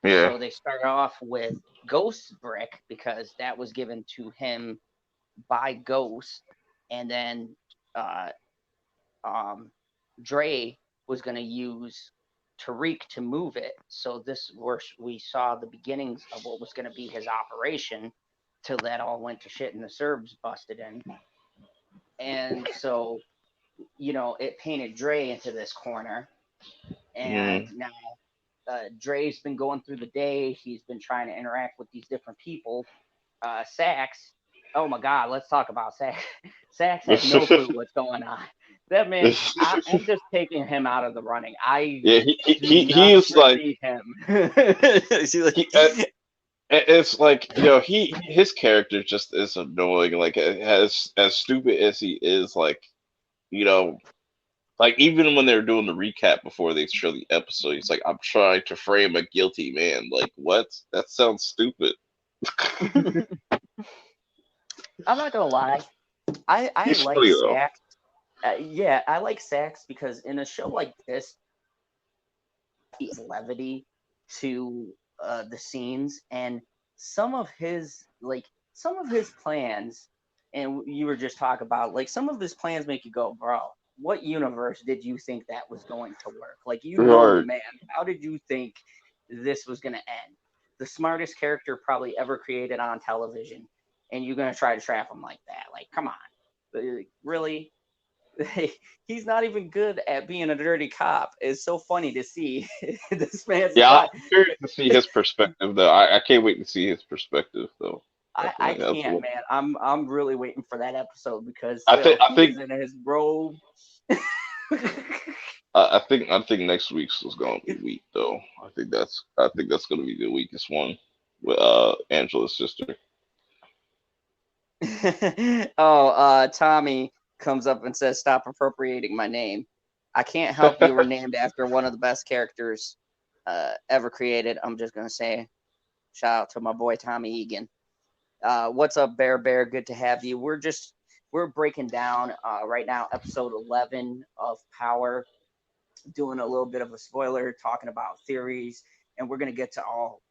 Yeah. So they started off with Ghost Brick because that was given to him by Ghost, and then uh, um, Dre was going to use Tariq to move it. So this where we saw the beginnings of what was going to be his operation, till that all went to shit and the Serbs busted in. And so it painted Dre into this corner, and Mm. now Dre's been going through the day. He's been trying to interact with these different people. Sax, oh my God, let's talk about Sax. Sax has no clue what's going on. That man, I'm just taking him out of the running. I Yeah, he, do he, he not is like foresee him. See, like, he. It's like his character just is annoying. Like as stupid as he is, like you know, like even when they're doing the recap before they show the episode, he's like, "I'm trying to frame a guilty man." Like what? That sounds stupid. I'm not gonna lie. I He's like funny though. Sax. Yeah, I like Sax because in a show like this, he levity to the scenes, and some of his plans, and you were just talking about, like, some of his plans make you go, bro, what universe did you think that was going to work? Like, the Right. man. How did you think this was going to end? The smartest character probably ever created on television, and you're going to try to trap him like that? Like, come on. Really? He's not even good at being a dirty cop. It's so funny to see this man's Yeah, not. I'm curious to see his perspective though. I can't wait to see his perspective though. I Definitely, that's can't, what man. I'm really waiting for that episode because I think. I he's think. in his robe. I think next week's is gonna be weak though. I think that's gonna be the weakest one with Angela's sister. Oh, Tommy comes up and says, "Stop appropriating my name. I can't help you were named after one of the best characters ever created." I'm just gonna say, shout out to my boy Tommy Egan. What's up, Bear Bear? Good to have you. We're breaking down right now episode 11 of Power, doing a little bit of a spoiler, talking about theories, and we're gonna get to all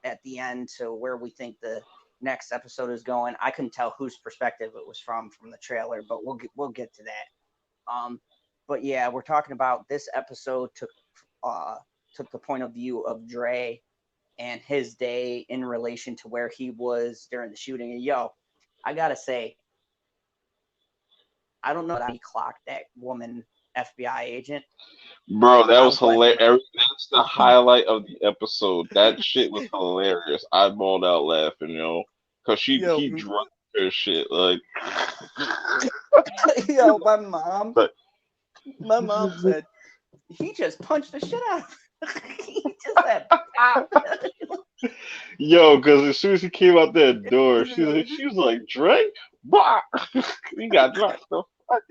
at the end to where we think the next episode is going. I couldn't tell whose perspective it was from the trailer, but we'll get to that. But yeah, we're talking about this episode took the point of view of Dre and his day in relation to where he was during the shooting. And yo, I gotta say, I don't know that he clocked that woman FBI agent. Bro, that I was wasn't. hilarious. That's the highlight of the episode. That shit was hilarious. I bawled out laughing, cause Yo, he drunk her shit like. Yo, But my mom said he just punched the shit out of her. He just said pop. yo, because as soon as he came out that door, she was like, Dre, bah! He got dropped. The fuck?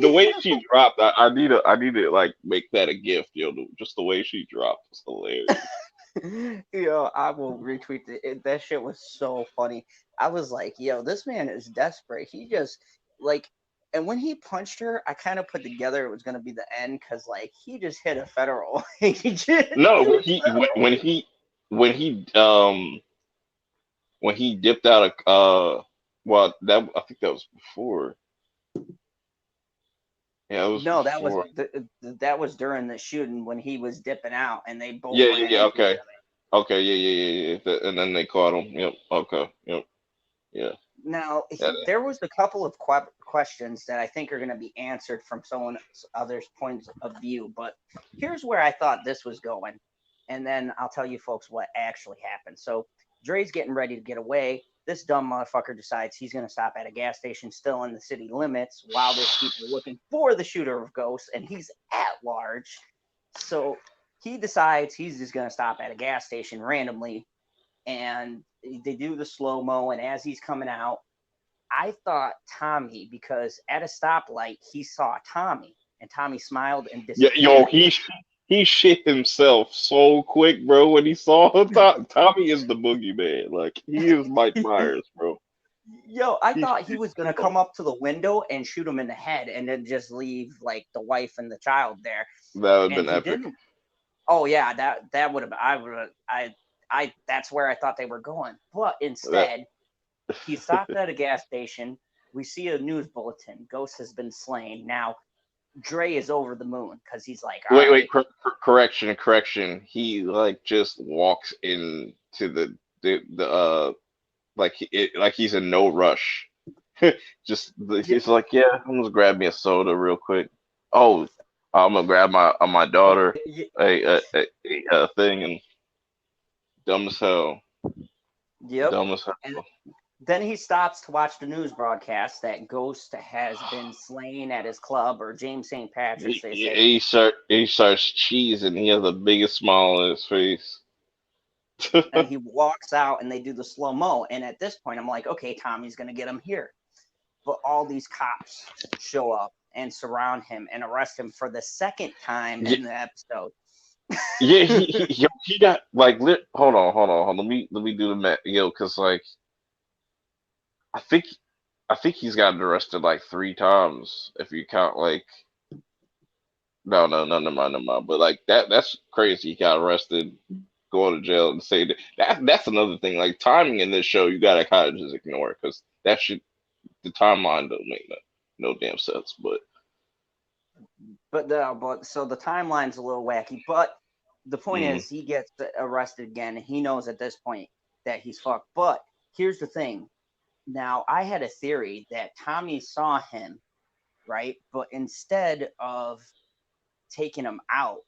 The way Yeah. she dropped, I need to like make that a gift, yo. Just the way she dropped was hilarious. Yo, I will retweet that shit was so funny. I was like, yo, this man is desperate. He just like, and when he punched her, I kind of put together it was gonna be the end because like he just hit a federal. He just hit No, a federal. when he when he dipped out of well that I think that was before. Yeah, it was No, that was before. that was during the shooting when he was dipping out and they both Yeah, yeah, ran yeah. into each Okay, other. okay, yeah, yeah, yeah, yeah. And then they caught him. Yep. Okay. Yep. Yeah. Now, Yeah. there was a couple of questions that I think are going to be answered from someone other's points of view, but here's where I thought this was going, and then I'll tell you folks what actually happened. So Dre's getting ready to get away. This dumb motherfucker decides he's going to stop at a gas station still in the city limits while there's people looking for the shooter of ghosts, and he's at large. So he decides he's just going to stop at a gas station randomly, and they do the slow mo. And as he's coming out, I thought Tommy, because at a stoplight he saw Tommy, and Tommy smiled and Yeah. Yo, disappeared. he shit himself so quick, bro. When he saw Tommy is the boogeyman. Like he is Mike Myers, bro. Yo, I He thought he shit was gonna himself. come up to the window and shoot him in the head, and then just leave like the wife and the child there, That would have and been he epic. didn't. Oh yeah, that would have. I would. I. That's where I thought they were going, but That. instead he stopped at a gas station. We see a news bulletin. Ghost has been slain. Now Dre is over the moon because he's like, all Wait, right, wait, correction, correction. He like just walks into the like like he's in no rush. Just yeah, he's like, yeah, I'm gonna grab me a soda real quick. Oh, I'm gonna grab my daughter a thing and dumb as hell, yep. dumb as And hell. then he stops to watch the news broadcast that Ghost has been slain at his club, or James St. Patrick's, they say. He starts cheesing. He has the biggest smile on his face. And he walks out and they do the slow mo. And at this point, I'm like, okay, Tommy's going to get him here. But all these cops show up and surround him and arrest him for the second time Yeah, in the episode. yeah, he got like hold on, let me do the math, yo, because like I think he's gotten arrested like three times if you count like no, never mind, never mind. But like that's crazy. He got arrested, go to jail, and say that's another thing. Like timing in this show, you gotta kind of just ignore because that should the timeline don't make no damn sense. But But so the timeline's a little wacky. But the point mm, is, he gets arrested again, and he knows at this point that he's fucked. But here's the thing. Now, I had a theory that Tommy saw him, right? But instead of taking him out,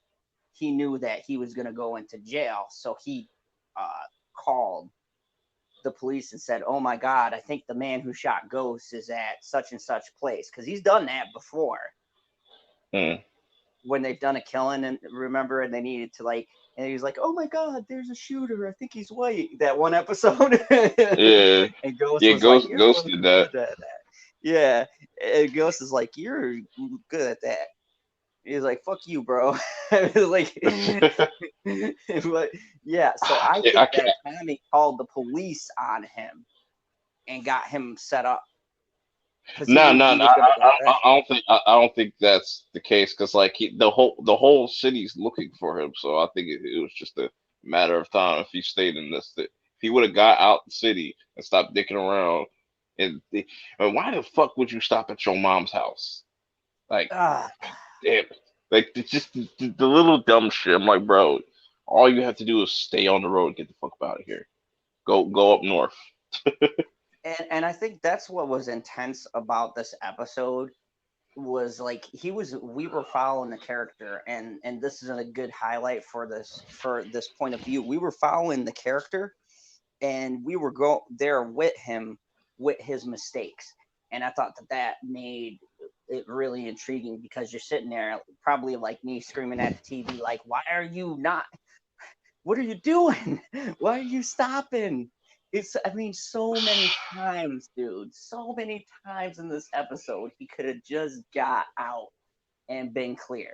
he knew that he was going to go into jail. So he uh, called the police and said, "Oh my God, I think the man who shot Ghost is at such and such place." Because he's done that before mm, when they've done a killing, and remember, and they needed to like, and he was like, "Oh my God, there's a shooter. I think he's white." That one episode, yeah, and Ghost yeah, was like, "You're Ghost really did that. good at that." Yeah, and Ghost is like, "You're good at that." He's like, "Fuck you, bro." Like, but yeah. So I I think can't. that Tommy called the police on him and got him set up because he No, knew no, he no. was gonna go back. I don't think that's the case because like the whole city's looking for him. So I think it was just a matter of time if he stayed in this. If he would have got out the city and stopped dicking around, and why the fuck would you stop at your mom's house? Like, Ah, damn, like it's just the little dumb shit. I'm like, bro, all you have to do is stay on the road and get the fuck out of here. Go up north. and I think that's what was intense about this episode was like we were following the character, and this is a good highlight for this point of view. We were following the character, and we were go there with him with his mistakes. And I thought that made it really intriguing because you're sitting there, probably like me, screaming at the TV, like, why are you not? What are you doing? Why are you stopping? I mean, so many times, dude, so many times in this episode, he could have just got out and been clear.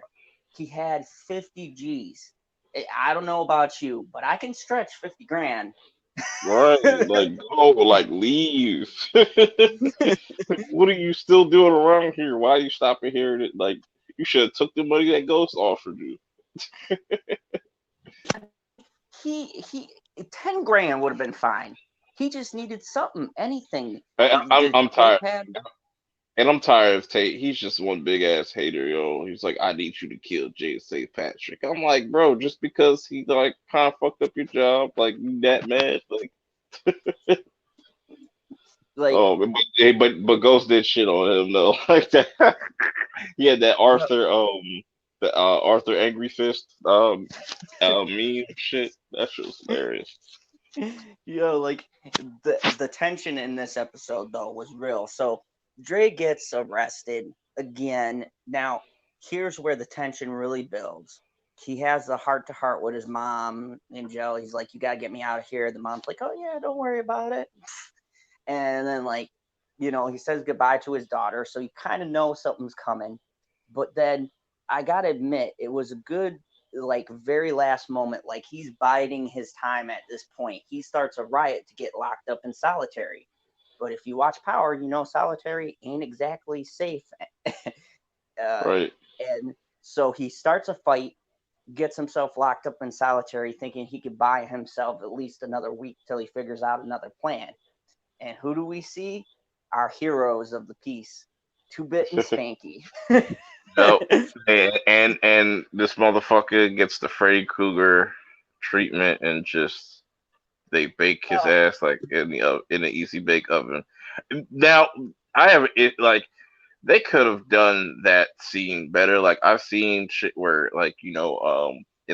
He had 50 G's. I don't know about you, but I can stretch 50 grand. Right, like go, like leave. What are you still doing around here? Why are you stopping here? Like you should have took the money that Ghost offered you. He 10 grand would have been fine. He just needed something, anything. The I'm tape tired, had. and I'm tired of Tate. He's just one big ass hater, yo. He's like, I need you to kill Jay St. Patrick. I'm like, bro, just because he like kind of fucked up your job, like you that mad, like. Like, Oh, but Ghost did shit on him though, like that. He had that no, the Arthur Angry Fist meme shit. That shit was hilarious. like the tension in this episode though was real. So Dre gets arrested again. Now, here's where the tension really builds. He has the heart to heart with his mom in jail. He's like, "You gotta get me out of here." The mom's like, "Oh yeah, don't worry about it." And then, like, he says goodbye to his daughter, so you kind of know something's coming. But then I gotta admit, it was a good, like, very last moment. Like, he's biding his time at this point. He starts a riot to get locked up in solitary. But if you watch Power, solitary ain't exactly safe. uh, Right. and so he starts a fight, gets himself locked up in solitary, thinking he could buy himself at least another week till he figures out another plan. And who do we see? Our heroes of the piece, Two Bit and Spanky. Yep. And this motherfucker gets the Freddy Krueger treatment and just they bake his Oh, ass like in the easy bake oven. Now I have it like they could have done that scene better. Like I've seen shit where like in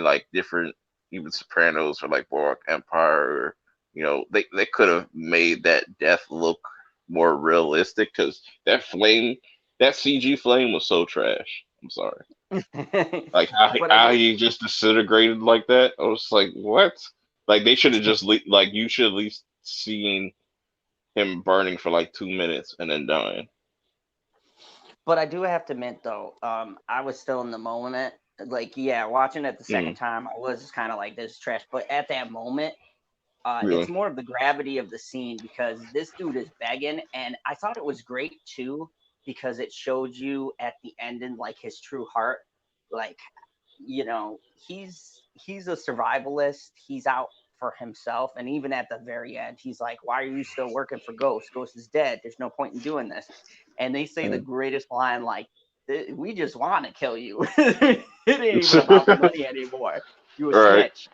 like different even Sopranos or like Boardwalk Empire, or, they could have made that death look more realistic because that CG flame was so trash. I'm sorry. Like but I how do. he just disintegrated like that. I was like, what? Like they should have just like you should at least seen him burning for like 2 minutes and then dying. But I do have to admit though, I was still in the moment. Like, yeah, watching it the second Mm, time, I was kind of like, this is trash. But at that moment, it's really. more of the gravity of the scene because this dude is begging, and I thought it was great too because it showed you at the end in like his true heart. Like, he's a survivalist. He's out for himself, and even at the very end, he's like, "Why are you still working for Ghost? Ghost is dead. There's no point in doing this." And they say the Mm. greatest line, like, "We just want to kill you. It ain't even about the money anymore. You a Right. snitch."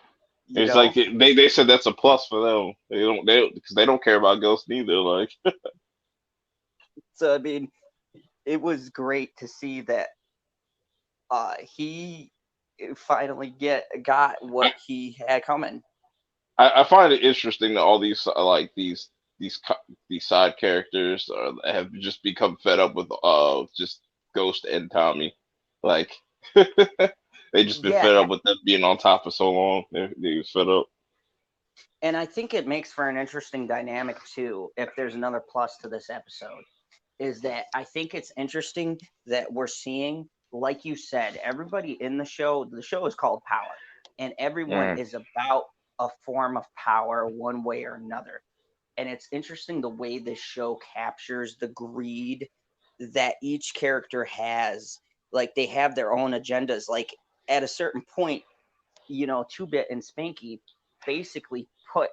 You It's like know. they said that's a plus for them. They because they don't care about ghosts neither. Like So I mean, it was great to see that he finally got I, what he had coming. I find it interesting that all these like these these side characters have just become fed up with just Ghost and Tommy. Like they just been Yeah, fed up with them being on top for so long. They was fed up. and I think it makes for an interesting dynamic too. If there's another plus to this episode, is that I think it's interesting that we're seeing, like you said, everybody in the show. The show is called Power, and everyone Mm. is about a form of power, one way or another. And it's interesting the way this show captures the greed that each character has. Like, they have their own agendas. Like, at a certain point, Two Bit and Spanky basically put,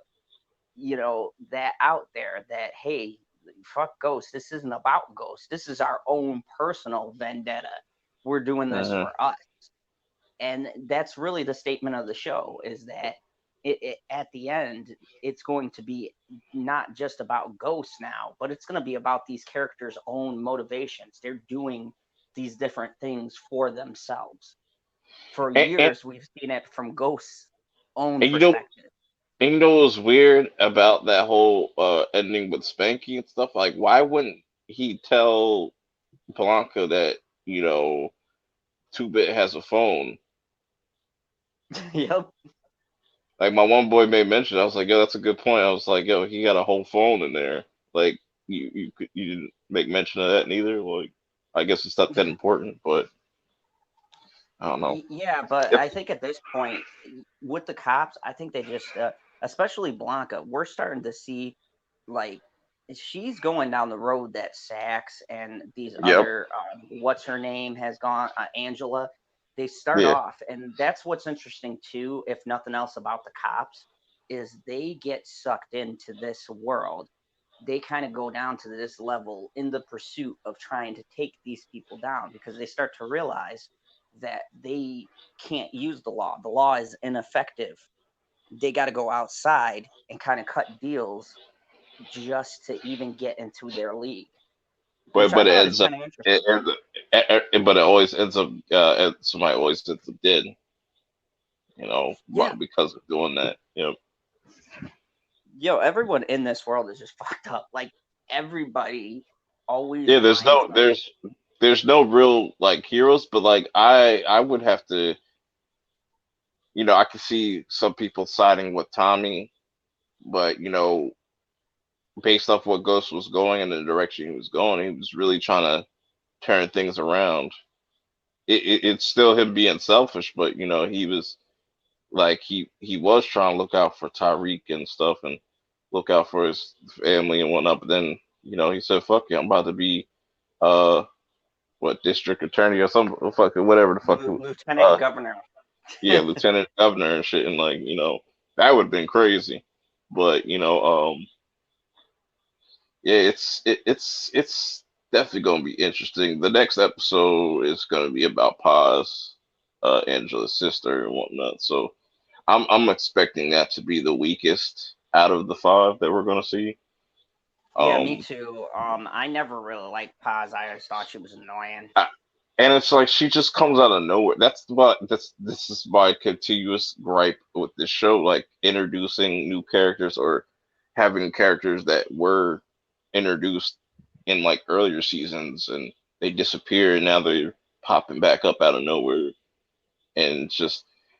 that out there that, hey, fuck Ghost. This isn't about Ghost. This is our own personal vendetta. We're doing this Hmm. for us. And that's really the statement of the show, is that at the end, it's going to be not just about Ghosts now, but it's going to be about these characters' own motivations. They're doing these different things for themselves. For And, and years, we've seen it from Ghost's own and perspective. what was weird about that whole ending with Spanky and stuff? Like, why wouldn't he tell Blanca that, you know, Two Bit has a phone. Yep. Like my one boy made mention, I was like, yo, that's a good point. I was like, yo, he got a whole phone in there. Like you didn't make mention of that neither. Like I guess it's not that important, but I don't know. Yeah, but Yep. I think at this point with the cops, I think they just, especially Blanca, we're starting to see like she's going down the road that Sax and these Yep. other, what's her name has gone, Angela. They start Yeah. off, and that's what's interesting too, if nothing else about the cops, is they get sucked into this world. They kind of go down to this level in the pursuit of trying to take these people down because they start to realize that they can't use the law. The law is ineffective. They got to go outside and kind of cut deals just to even get into their league, which I But it thought is ends up kind of it interesting. ends up, but it always ends up somebody always ends up dead. You know, Yeah, because of doing that. You know. everyone in this world is just fucked up. Like everybody always Yeah. winds up. There's no real like heroes, but like I would have to, you know, I could see some people siding with Tommy, but you know, based off what Ghost was going and the direction he was going, he was really trying to turn things around. It's still him being selfish, but you know, he was like he was trying to look out for Tyreek and stuff and look out for his family and whatnot. But then, you know, he said, "Fuck it, I'm about to be uh what district attorney or some fucking whatever the fuck Lieutenant governor. yeah, lieutenant governor and shit." And like, you know, that would have been crazy. But you know, yeah, it's definitely gonna be interesting. The next episode is gonna be about Paz, Angela's sister and whatnot. So I'm expecting that to be the weakest out of the five that we're gonna see. Yeah, me Um, too. I never really liked Paz. I always thought she was annoying. I- and it's like she just comes out of nowhere. This is my continuous gripe with this show, like introducing new characters or having characters that were introduced in like earlier seasons and they disappear and now they're popping back up out of nowhere and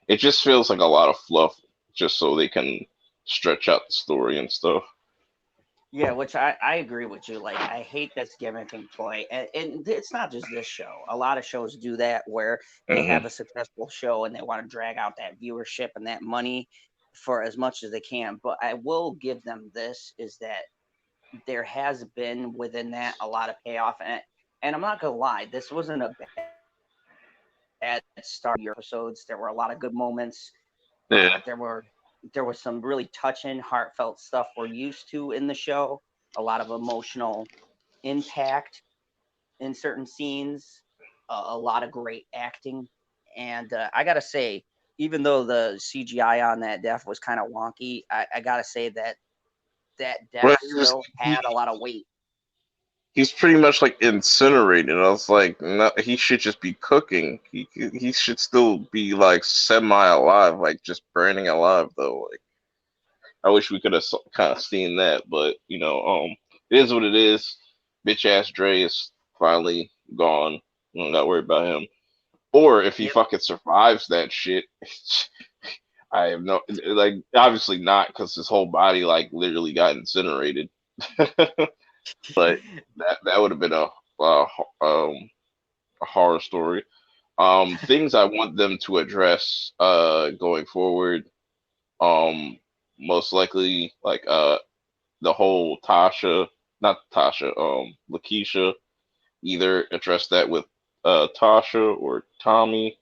it just feels like a lot of fluff just so they can stretch out the story and stuff. Yeah, which I agree with you. Like, I hate this gimmick play. And it's not just this show. A lot of shows do that where they Hmm. have a successful show and they want to drag out that viewership and that money for as much as they can. But I will give them this is that there has been within that a lot of payoff. And I'm not going to lie, this wasn't a bad start. Your episodes, there were a lot of good moments. Yeah. There was some really touching, heartfelt stuff we're used to in the show. A lot of emotional impact in certain scenes, a lot of great acting, and I gotta say, even though the CGI on that death was kind of wonky, I gotta say that that death Well, still had a lot of weight. he's pretty much like incinerated. I was like, no, he should just be cooking. He should still be like semi alive, like just burning alive though. Like I wish we could have kind of seen that, but you know, it is what it is. Bitch ass Dre is finally gone. I'm not worried about him. Or if he Yep. fucking survives that shit, I have no like obviously not because his whole body like literally got incinerated. But that would have been um a horror story. Things I want them to address going forward. Um, Most likely like the whole Tasha, not Tasha, Lakeisha, either address that with Tasha or Tommy.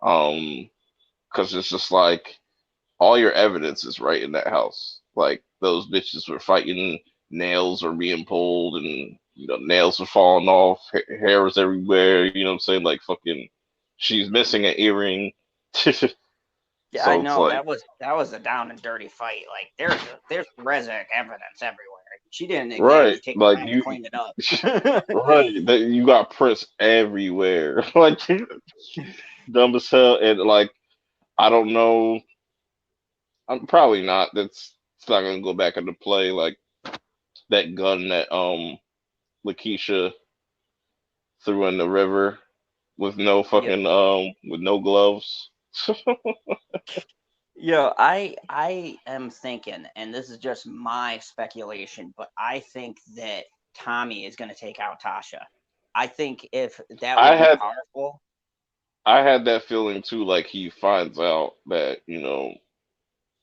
Because it's just like all your evidence is right in that house. Like those bitches were fighting, nails were being pulled, and you know nails were falling off, hair was everywhere. You know what I'm saying? Like fucking, she's missing an earring. Yeah, I So it's know like, that was a down and dirty fight. Like there's forensic evidence everywhere. She didn't right, exactly take like time to you, clean it up. right, that you got prints everywhere, like dumb as hell, and like I don't know, I'm probably not. That's it's not gonna go back into play. Like that gun that Lakeisha threw in the river with no Yeah, fucking with no gloves. I am thinking, and this is just my speculation, but I think that Tommy is going to take out Tasha. I think if that I would be had powerful. I had that feeling too, like he finds out that,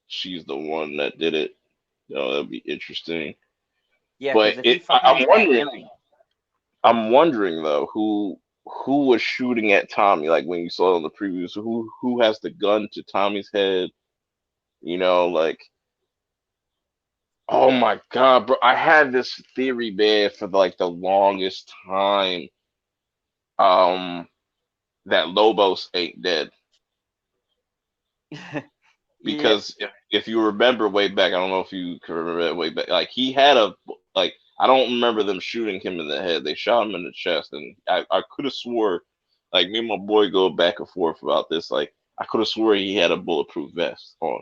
she's the one that did it. That'd be interesting. Yeah, But because if he I'm finds that wondering, killing, though, who was shooting at Tommy? Like when you saw in the previews, who has the gun to Tommy's head? Like, oh my god, bro! I had this theory, man, for like the longest time. That Lobos ain't dead yeah, because if you remember way back, I don't know if you can remember that way back. Like he had a like I don't remember them shooting him in the head. They shot him in the chest, and I could have swore, like me and my boy go back and forth about this. Like I could have swore he had a bulletproof vest on.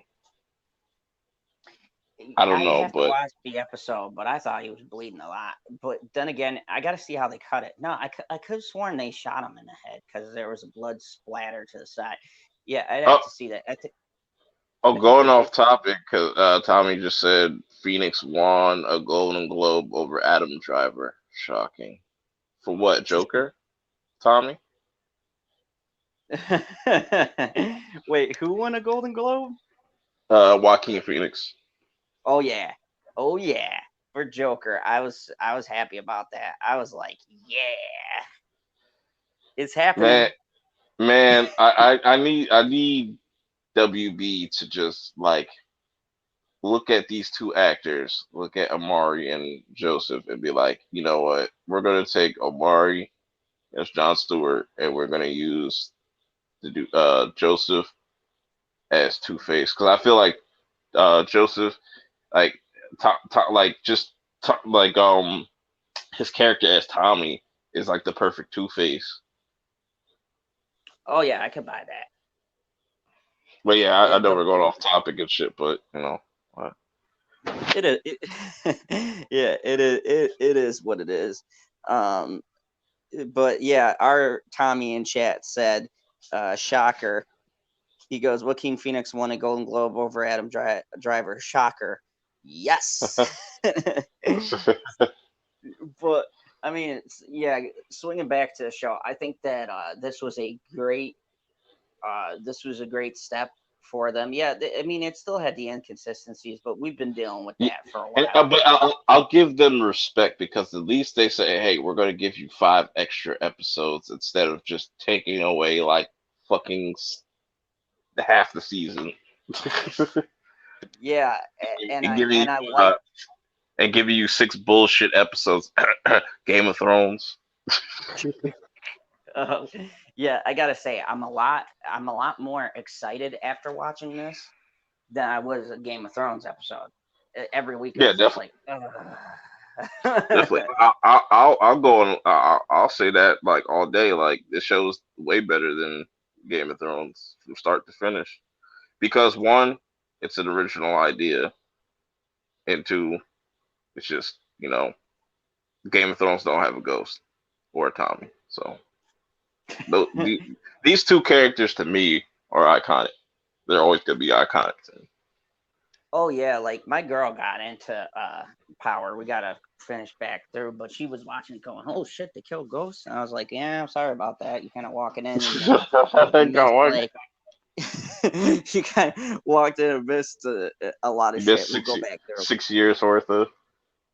I don't I know, have to but watch the episode, but I thought he was bleeding a lot. But then again, I got to see how they cut it. No, I could have sworn they shot him in the head because there was a blood splatter to the side. Yeah, I'd have oh, to see that. I think going they did. off topic because Tommy just said Phoenix won a Golden Globe over Adam Driver. Shocking. For what, Joker? Tommy? Wait, who won a Golden Globe? Joaquin Phoenix. Oh yeah, oh yeah, for Joker. I was happy about that. I was like, yeah, it's Man, happening. I need WB to just like look at these two actors, look at Amari and Joseph, and be like, you know what? We're gonna take Amari as John Stewart, and we're gonna use the Joseph as Two Face because I feel like Joseph like like just like his character as Tommy is like the perfect Two Face. Oh yeah, I could buy that. But yeah, I Yeah, know we're going off topic and shit, but uh, it is. Yeah, it is. It is what it is. Um, but yeah, our Tommy in chat said, "Shocker." He goes, "Joaquin Phoenix won a Golden Globe over Adam Driver." Shocker. Yes. But I mean, yeah. Swinging back to the show, I think that this was a great step for them. Yeah, I mean, it still had the inconsistencies, but we've been dealing with yeah, that for a and, while. but I'll give them respect because at least they say, hey, we're going to give you 5 extra episodes instead of just taking away like fucking half the season. Yeah, and and I giving and you I like. and giving you 6 bullshit episodes. Game of Thrones. Uh, yeah, I gotta say, I'm a lot more excited after watching this than I was a Game of Thrones episode. Every week it Yeah, was just definitely, like, definitely. I'll go on. I'll say that like all day. Like this show's way better than Game of Thrones from start to finish because one, it's an original idea, and two, it's just Game of Thrones don't have a ghost or a Tommy. So these two characters to me are iconic. They're always gonna be iconic to me. oh yeah, like my girl got into Power. We gotta finish back through, but she was watching it going, "Oh shit, they killed Ghost," and I was like, "Yeah, I'm sorry about that." You kind of walking in and you missed Go on. like you kind of walked in and missed a lot of You shit. missed We'll go back through. 6 years worth of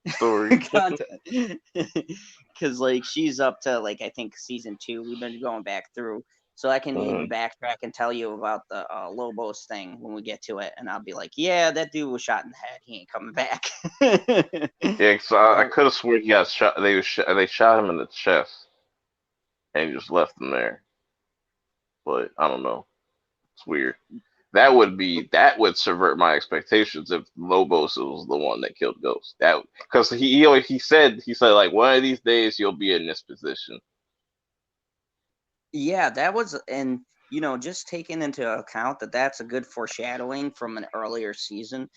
story. Content because like she's up to like I think season 2. We've been going back through, so I can even Mhm. backtrack and tell you about the Lobos thing when we get to it, and I'll be like, yeah, that dude was shot in the head. He ain't coming back. Yeah, so I Oh, could have sworn he got shot. They shot him in the chest and just left him there. But I don't know. It's weird. That would subvert my expectations if Lobos was the one that killed Ghost. That because he said like one of these days you'll be in this position. yeah, that was, and just taking into account that that's a good foreshadowing from an earlier season.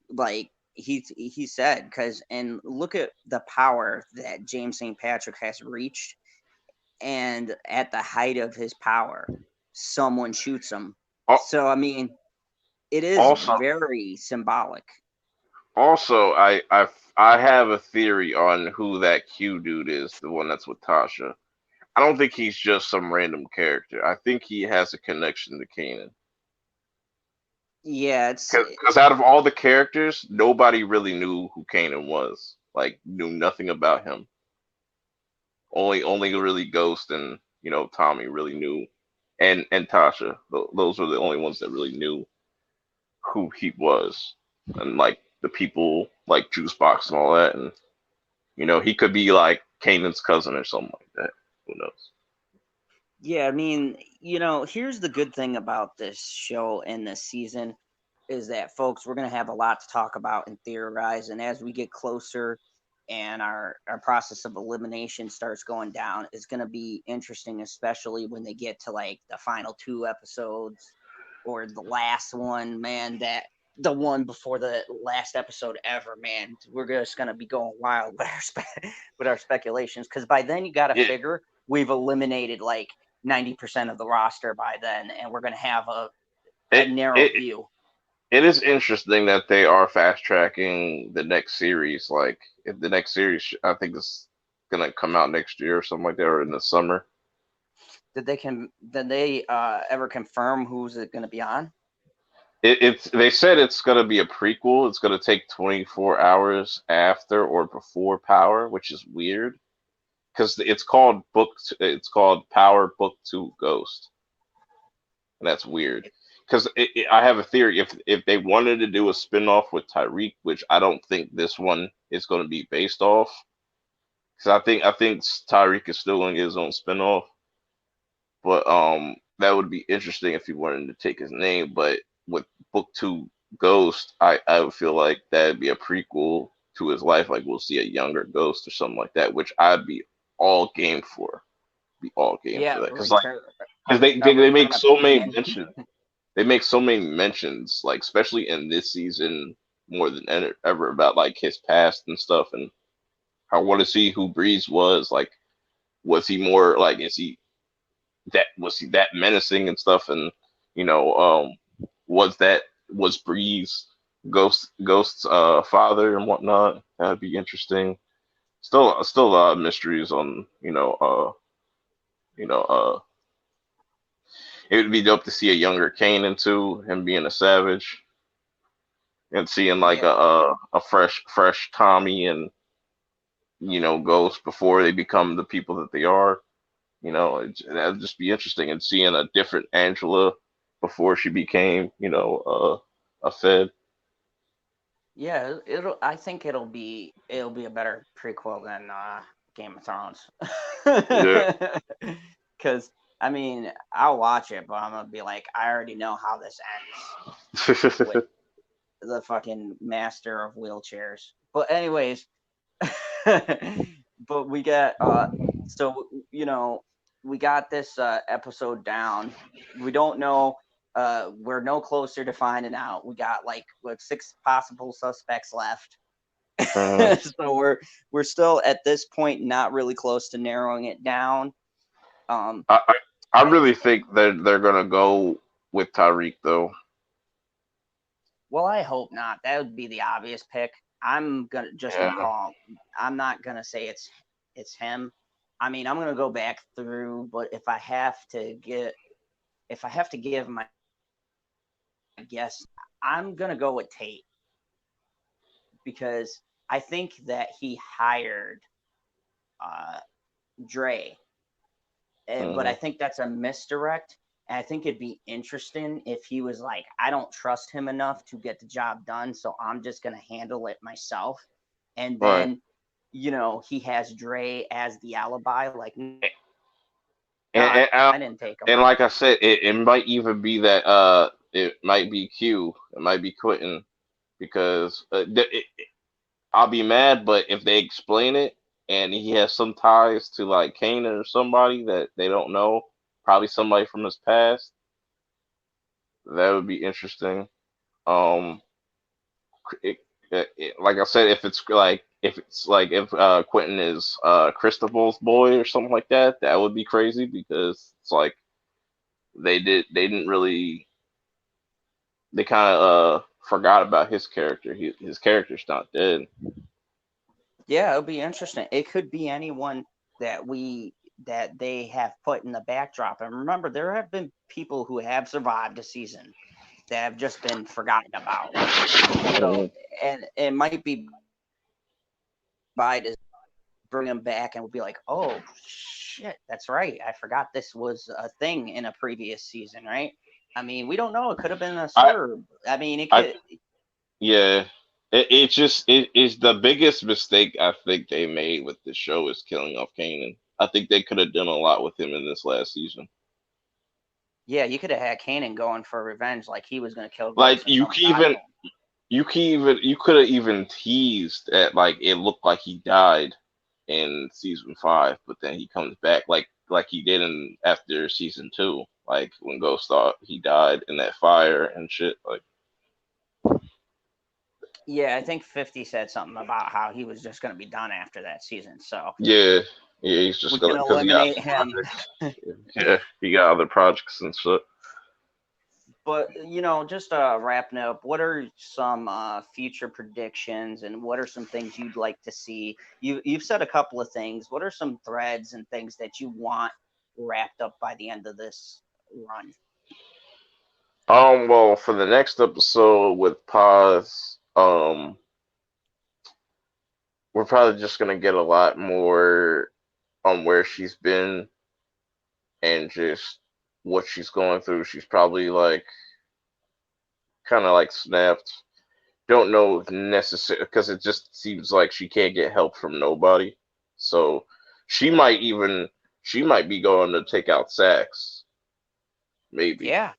Like he said, because and look at the power that James St. Patrick has reached, and at the height of his power, someone shoots him. Al- So I mean, it is Also, very symbolic. I have a theory on who that Q dude is, the one that's with Tasha. I don't think he's just some random character. I think he has a connection to Kanan. Yeah, it's Because out of all the characters, nobody really knew who Kanan was. Like, knew nothing about him. Only really Ghost and Tommy really knew, and Tasha. Those were the only ones that really knew who he was, and like the people like Juicebox and all that, and he could be like Kanan's cousin or something like that. Who knows? yeah. I mean, here's the good thing about this show and this season is that, folks, we're going to have a lot to talk about and theorize. And as we get closer and our process of elimination starts going down, it's going to be interesting, especially when they get to like the final two episodes or the last one, man, that the one before the last episode ever, man. We're just going to be going wild with with our speculations, because by then you got to It, figure we've eliminated like 90% of the roster by then, and we're going to have a it narrow it view. it is interesting that they are fast tracking the next series. Like, if the next series, I think is gonna come out next year or something like that, or in the summer. Did they ever confirm who's it going to be on? It's they said it's gonna be a prequel. It's gonna take 24 hours after or before Power, which is weird because it's called Power Book Two Ghost, and that's weird. Because I have a theory. If they wanted to do a spinoff with Tyreek, which I don't think this one is going to be based off, because I think Tyreek is still going to get his own spinoff. But that would be interesting if he wanted to take his name. But with Book Two Ghost, I would feel like that'd be a prequel to his life. Like, we'll see a younger Ghost or something like that, which I'd be all game for. Be all game Yeah, for that because return they a they make return of so many Kanan. mentions. They make so many mentions, like especially in this season, more than ever about like his past and stuff, and I want to see who Breeze was. Like, was he more like was he that menacing and stuff, and you know, was Breeze Ghost's father and whatnot? That'd be interesting. Still a lot of mysteries on you know uh it would be dope to see a younger Kanan too, him being a savage and seeing like Yeah, a fresh Tommy and Ghost before they become the people that they are. That'd just be interesting, and seeing a different Angela before she became a Fed. yeah. It'll. I think it'll be a better prequel than Game of Thrones. Yeah. Because I mean, I'll watch it, but I'm gonna be like, I already know how this ends with the fucking master of wheelchairs. But anyways, but we got so we got this episode down. We don't know, we're no closer to finding out. We got like what, six possible suspects left. Mhm. So we're still at this point not really close to narrowing it down. um I, I I I, really think they're gonna go with Tyreek though. well, I hope not. That would be the obvious pick. I'm just gonna Yeah. call. I'm not gonna say it's him. I mean, I'm gonna go back through, but if I have to give my guess, I'm gonna go with Tate, because I think that he hired uh, Dre, but I Mhm. think that's a misdirect. And I think it'd be interesting if he was like, I don't trust him enough to get the job done, so I'm just gonna handle it myself. And Right. then, he has Dre as the alibi, like, no, And, and, uh, I didn't take him. and like I said, it might even be that it might be Q, it might be Quentin because I'll be mad, but if they explain it and he has some ties to like Kanan or somebody that they don't know, probably somebody from his past, that would be interesting. Um, like I said, if Quentin is Cristobal's boy or something like that, that would be crazy because it's like they didn't really they kind of forgot about his character. His character's not dead. Yeah, it'll be interesting. It could be anyone that they have put in the backdrop. And remember, there have been people who have survived a season that have just been forgotten about. So, and it might be by to bring them back, and we'll be like, oh shit, that's right. I forgot this was a thing in a previous season, right? I mean, we don't know. It could have been a I Serb. I mean, it I could. yeah. It just it is the biggest mistake I think they made with the show is killing off Kanan. I think they could have done a lot with him in this last season. Yeah, you could have had Kanan going for revenge, like he was going to kill Like Ghost until he died to him. you could have even teased that like it looked like he died in season 5, but then he comes back like he did in after season 2, like when Ghost thought he died in that fire and shit. Like Yeah, I think 50 said something about how he was just going to be done after that season. So yeah, he's we just can gonna because he got eliminate other him. projects. Yeah, he got other projects and shit. But, just wrapping up, what are some future predictions and what are some things you'd like to see? You've said a couple of things. What are some threads and things that you want wrapped up by the end of this run? Well, for the next episode with Paz, we're probably just gonna get a lot more on where she's been and just what she's going through. She's probably like kind of like snapped. Don't know necessarily because it just seems like she can't get help from nobody. So she might even she might be going to take out Sax. Maybe Yeah.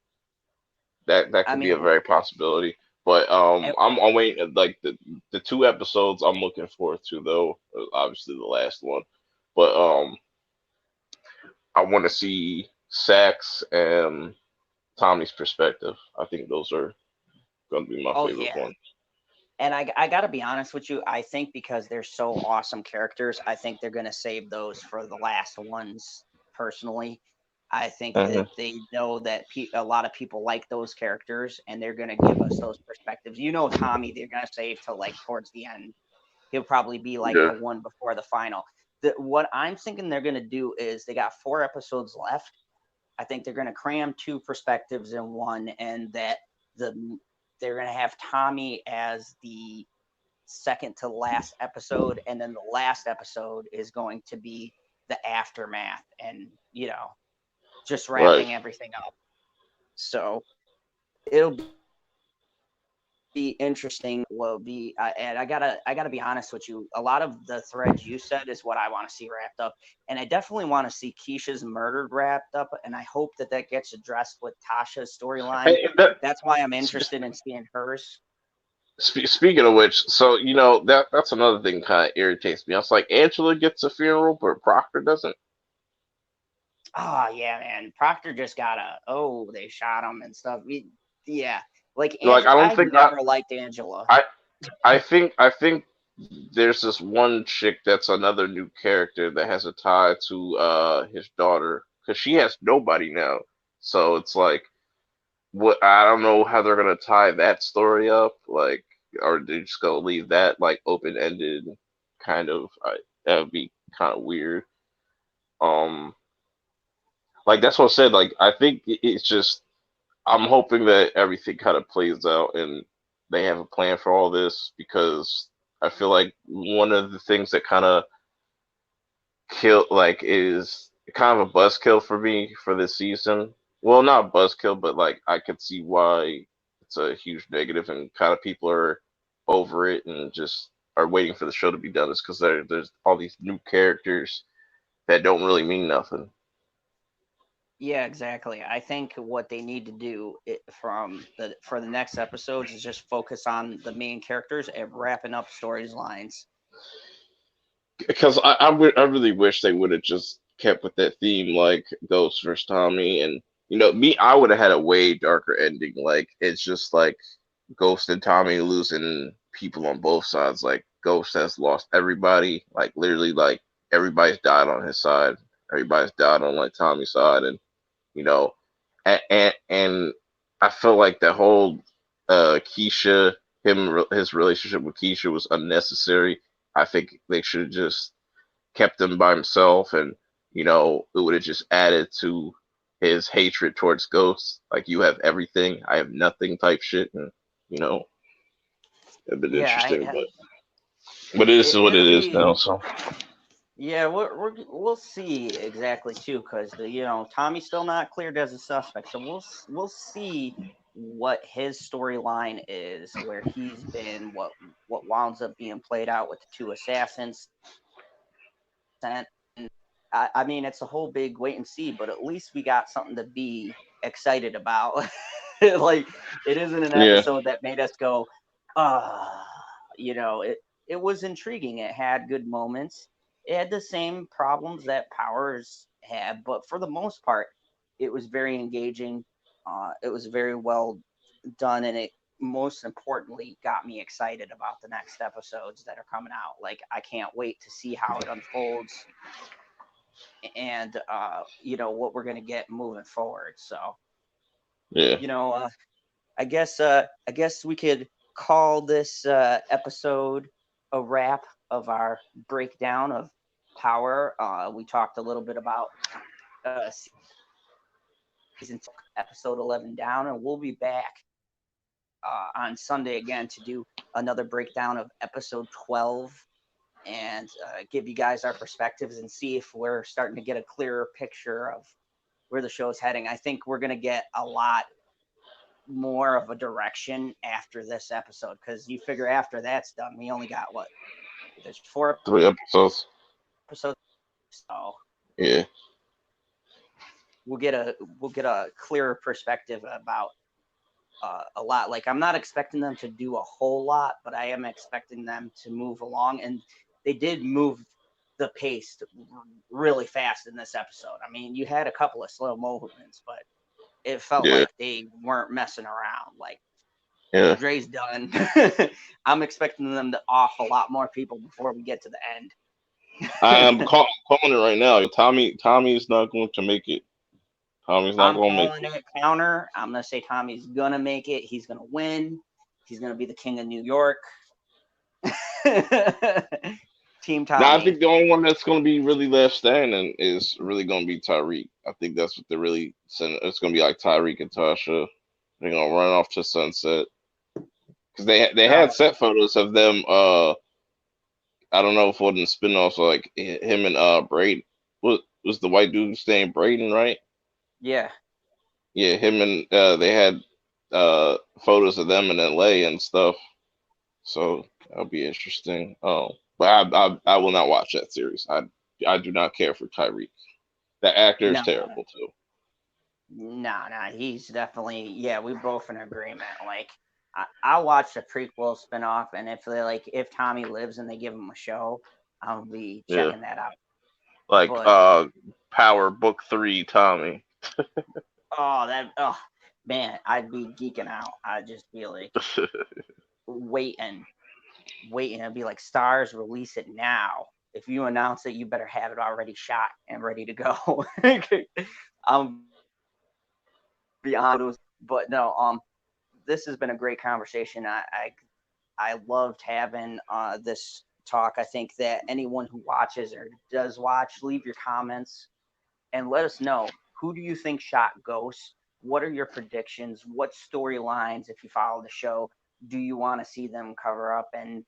that I could be a mean, very possibility. But and- I'm waiting like the 2 episodes I'm looking forward to though. Obviously the last one, but I want to see Sax and Tommy's perspective. I think those are going to be my oh, favorite yeah. ones. And I got to be honest with you. I think because they're so awesome characters, I think they're going to save those for the last ones personally. I think Hmm. that they know that a lot of people like those characters and they're going to give us those perspectives. Tommy, they're going to save till like towards the end. He'll probably be like Yeah, the one before the final. What I'm thinking they're going to do is they got 4 episodes left. I think they're going to cram 2 perspectives in one, and that the they're going to have Tommy as the second to last episode, and then the last episode is going to be the aftermath, and just right. wrapping everything up. So it'll be interesting. Will be, and I gotta be honest with you. A lot of the threads you said is what I want to see wrapped up, and I definitely want to see Keisha's murdered wrapped up, and I hope that gets addressed with Tasha's storyline. Hey, that, That's why I'm sp- interested in seeing hers. speaking of which, so you know that's another thing kind of irritates me. I was like, Angela gets a funeral, but Proctor doesn't. Oh yeah, man. Proctor just got they shot him and stuff. Yeah, like Like, Angela. I don't I've think never liked Angela. I I think there's this one chick that's another new character that has a tie to his daughter because she has nobody now. So it's like what I don't know how they're gonna tie that story up, like, or they're just gonna leave that like open ended, kind of. That would be kind of weird. Um, like that's what I said. Like I think it's just I'm hoping that everything kind of plays out and they have a plan for all this because I feel like one of the things that kind of kill like is kind of a buzzkill for me for this season. Well, not a buzzkill, but like I could see why it's a huge negative and kind of people are over it and just are waiting for the show to be done is because there's all these new characters that don't really mean nothing. Yeah, exactly. I think what they need to do for the next episodes is just focus on the main characters and wrapping up storylines. Because I really wish they would have just kept with that theme, like Ghost versus Tommy, and me, I would have had a way darker ending. Like it's just like Ghost and Tommy losing people on both sides. Like Ghost has lost everybody, like literally, like everybody's died on his side. Everybody's died on like Tommy's side, and you know, and I feel like the whole Keisha, his relationship with Keisha was unnecessary. I think they should have just kept him by himself, and it would have just added to his hatred towards Ghost. Like, you have everything, I have nothing type shit, and you know, it'd been Yeah, interesting, but it is what it'll it is be. now. So Yeah, we'll see exactly too, because Tommy's still not cleared as a suspect, so we'll see what his storyline is, where he's been, what winds up being played out with the two assassins. And I mean, it's a whole big wait and see, but at least we got something to be excited about. Like, it isn't an yeah, episode that made us go, ah, it was intriguing. It had good moments. It had the same problems that Powers had, but for the most part, it was very engaging. It was very well done, and it most importantly got me excited about the next episodes that are coming out. Like, I can't wait to see how it unfolds, and what we're gonna get moving forward. So yeah. you know, I guess we could call this episode a wrap of our breakdown of Power. We talked a little bit about season 2, episode 11 down, and we'll be back on Sunday again to do another breakdown of episode 12 and give you guys our perspectives and see if we're starting to get a clearer picture of where the show's heading. I think we're going to get a lot more of a direction after this episode, because you figure after that's done, we only got there's 4 3 episodes. episodes, so Yeah, we'll get a clearer perspective about a lot. Like, I'm not expecting them to do a whole lot, but I am expecting them to move along, and they did move the pace really fast in this episode. I mean, you had a couple of slow movements, but it felt yeah, like they weren't messing around. Like, yeah. Dre's done. I'm expecting them to off a lot more people before we get to the I'm end. calling it right now. Tommy is not going to make it. Tommy's not I'm going to make calling it. it counter. I'm gonna say Tommy's gonna make it. He's gonna win. He's gonna be the king of New York. Team Now, I Tommy. think the only one that's going to be really left standing is really going to be Tyreek. I think that's what they're really saying. It's going to be like Tyreek and Tasha. They're going to run off to sunset because they Uh, had set photos of them. I don't know if it was in spin-offs or like him and Braden. What was the white dude's name? Braden, right? yeah. Yeah, him and they had photos of them in LA and stuff. So that'll be interesting. Oh, but I will not watch that series. I do not care for Tyreek. The actor is No, terrible too. no, no. He's definitely, yeah. We both in agreement. Like, I'll watch the prequel spinoff, and if Tommy lives and they give him a show, I'll be Yeah, checking that out. like But Power Book 3 Tommy. oh man, I'd be geeking out. I'd just be like waiting, waiting. I'd be like, Stars, release it now. If you announce it, you better have it already shot and ready to go. I'm be honest, but no, this has been a great conversation. I loved having this talk. I think that anyone who watches or does watch, leave your comments and let us know, who do you think shot Ghost? What are your predictions? What storylines, if you follow the show, do you want to see them cover up? And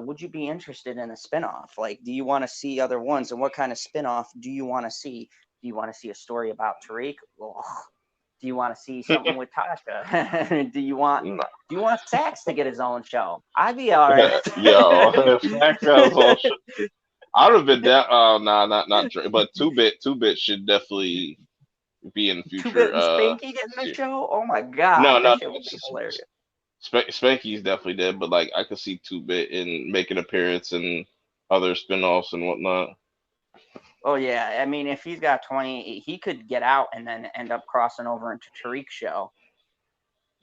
would you be interested in a spinoff? Like, do you want to see other ones? And what kind of spinoff do you want to see? Do you want to see a story about Tariq? Well, do you want to see something with Tasha? Nah. Do you want Sax to get his own show? I'd be all right. Yo, if Snack has all shit, I'd have been down. Nah, not Drake, but Two Bit should definitely be in the Two future. Bit and Spanky getting the show? Oh my No, god, no, that shit would be hilarious. Spanky's definitely dead, but like I could see Two Bit in make an appearance in other spin-offs and whatnot. Oh yeah, I mean, if he's got 20, he could get out and then end up crossing over into Tariq's show.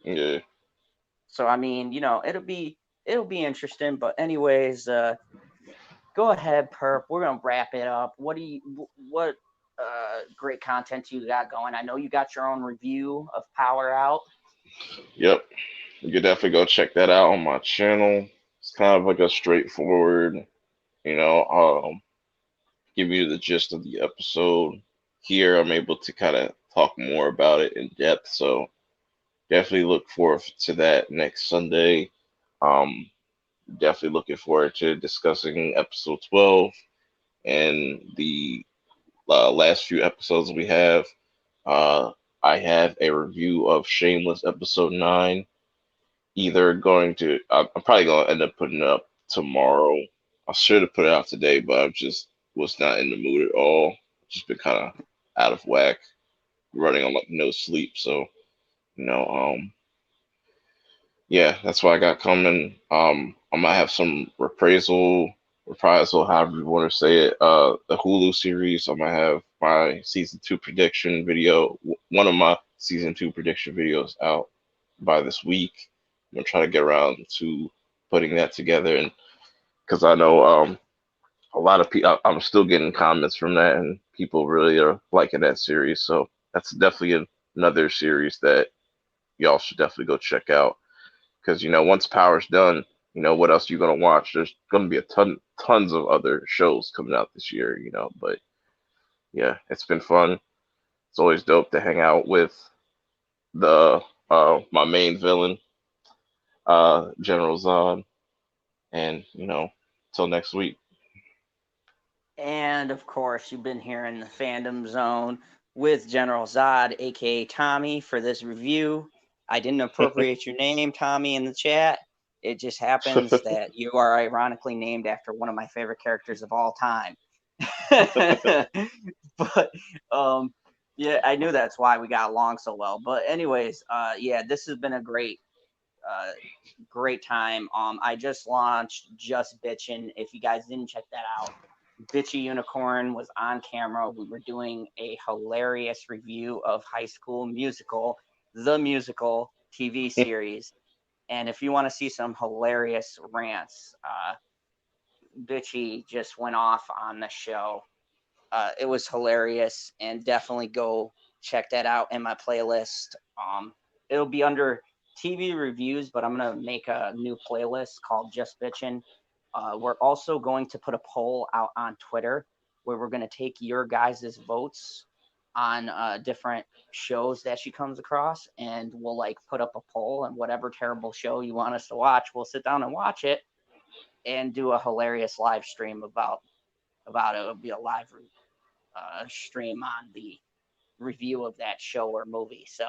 Yeah, So I mean, it'll be interesting. But anyways, go ahead, Perp. We're gonna wrap it up. What great content you got going? I know you got your own review of Power out. Yep. You could definitely go check that out on my channel. It's kind of like a straightforward, you know, give you the gist of the episode. Here, I'm able to kind of talk more about it in depth. So definitely look forward to that next Sunday. Um, Definitely looking forward to discussing episode 12 and the last few episodes we have. Uh, I have a review of Shameless episode 9. Either going to, I'm probably going to end up putting it up tomorrow. I should have put it out today, but I just was not in the mood at all. Just been kind of out of whack, running on like no sleep. So, you know, yeah, that's what I got coming. I might have some reprisal, however you want to say it. The Hulu series. I might have my season 2 prediction video, one of my season 2 prediction videos out by this week. I'm gonna try to get around to putting that together, and because I know a lot of people, I'm still getting comments from that, and people really are liking that series. So that's definitely another series that y'all should definitely go check out because once Power's done, what else are you gonna watch? There's gonna be tons of other shows coming out this year, But yeah, it's been fun. It's always dope to hang out with the my main villain, General Zod, and till next week. And of course, you've been here in the fandom zone with General Zod, aka Tommy, for this review. I didn't appropriate your name, Tommy, in the chat. It just happens that you are ironically named after one of my favorite characters of all time. But yeah, I knew that's why we got along so well. But anyways, yeah, this has been a great time. I just launched Just Bitchin'. If you guys didn't check that out, Bitchy Unicorn was on camera. We were doing a hilarious review of High School Musical, the musical TV series. And if you want to see some hilarious rants, Bitchy just went off on the show. It was hilarious, and definitely go check that out in my playlist. It'll be under TV reviews, but I'm gonna make a new playlist called Just Bitchin'. We're also going to put a poll out on Twitter where we're going to take your guys' votes on different shows that she comes across, and we'll like put up a poll, and whatever terrible show you want us to watch, we'll sit down and watch it and do a hilarious live stream about it. It'll be a live stream on the review of that show or movie. So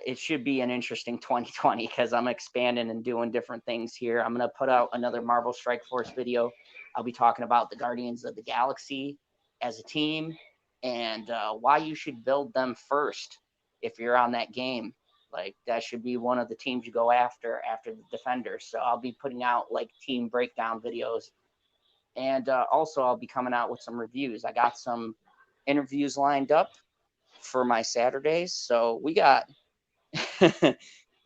it should be an interesting 2020 because I'm expanding and doing different things here. I'm going to put out another Marvel Strike Force video. I'll be talking about the Guardians of the Galaxy as a team and why you should build them first if you're on that game. Like that should be one of the teams you go after the Defenders. So I'll be putting out like team breakdown videos. And also I'll be coming out with some reviews. I got some interviews lined up for my Saturdays. So we got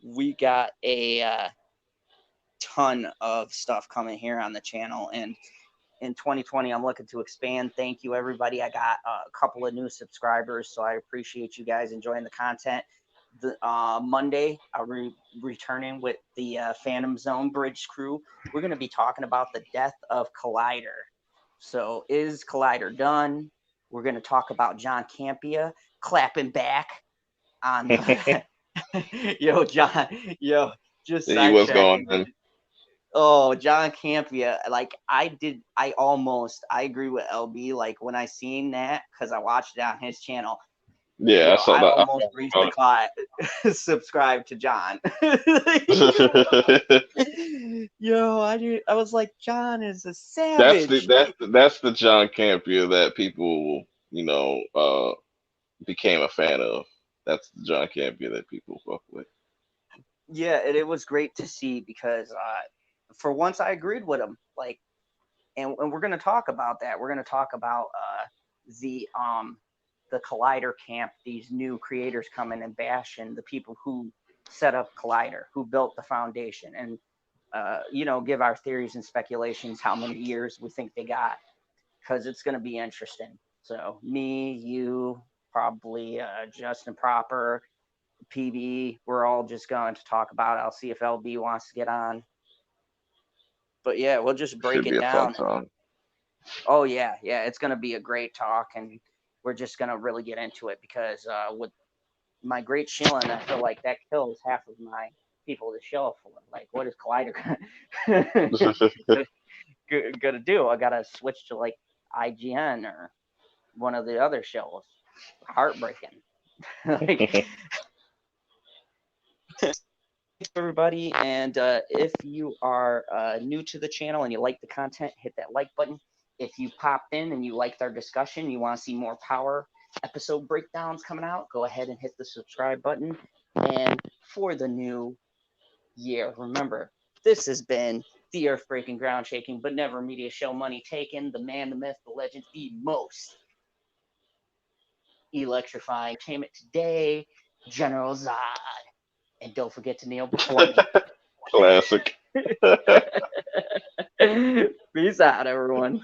we got a ton of stuff coming here on the channel, and in 2020 I'm looking to expand. Thank you everybody. I got a couple of new subscribers, so I appreciate you guys enjoying the content. The Monday I'll returning with the Phantom Zone Bridge crew. We're going to be talking about the death of Collider. So is Collider done? We're going to talk about John Campea clapping back on the yo, John, yo, just He was sidetracking. going, and Oh, John Campea. Like I agree with LB. Like when I seen that, because I watched it on his channel, yeah, I yo, saw I that. almost reached the subscribe to John. Yo, I was like, John is a That's the savage. that's the, that's the John Campia that people became a fan of. That's the John Campia that people fuck with. Yeah, and it was great to see because for once I agreed with him. Like, and we're gonna talk about that. We're gonna talk about the um the Collider camp, these new creators coming and bashing the people who set up Collider, who built the foundation. And give our theories and speculations, how many years we think they got, because it's going to be interesting. So me, you, probably Justin Proper, PB, we're all just going to talk about it. I'll see if LB wants to get on. But yeah, we'll just break Should be it a fun down. time. Oh yeah, it's going to be a great talk, and we're just going to really get into it because with my great Shilling, I feel like that kills half of my people to show up for. Like, what is Collider gonna do? I gotta switch to like IGN or one of the other shows. Heartbreaking. Like, everybody, and if you are new to the channel and you like the content, hit that like button. If you popped in and you liked our discussion, you want to see more power episode breakdowns coming out, go ahead and hit the subscribe button. And for the new year, remember, this has been the earth breaking, ground shaking, but never media show money taken, the man, the myth, the legend, the most electrifying entertainment today, General Zod. And don't forget to kneel before me. Classic. Peace out, everyone.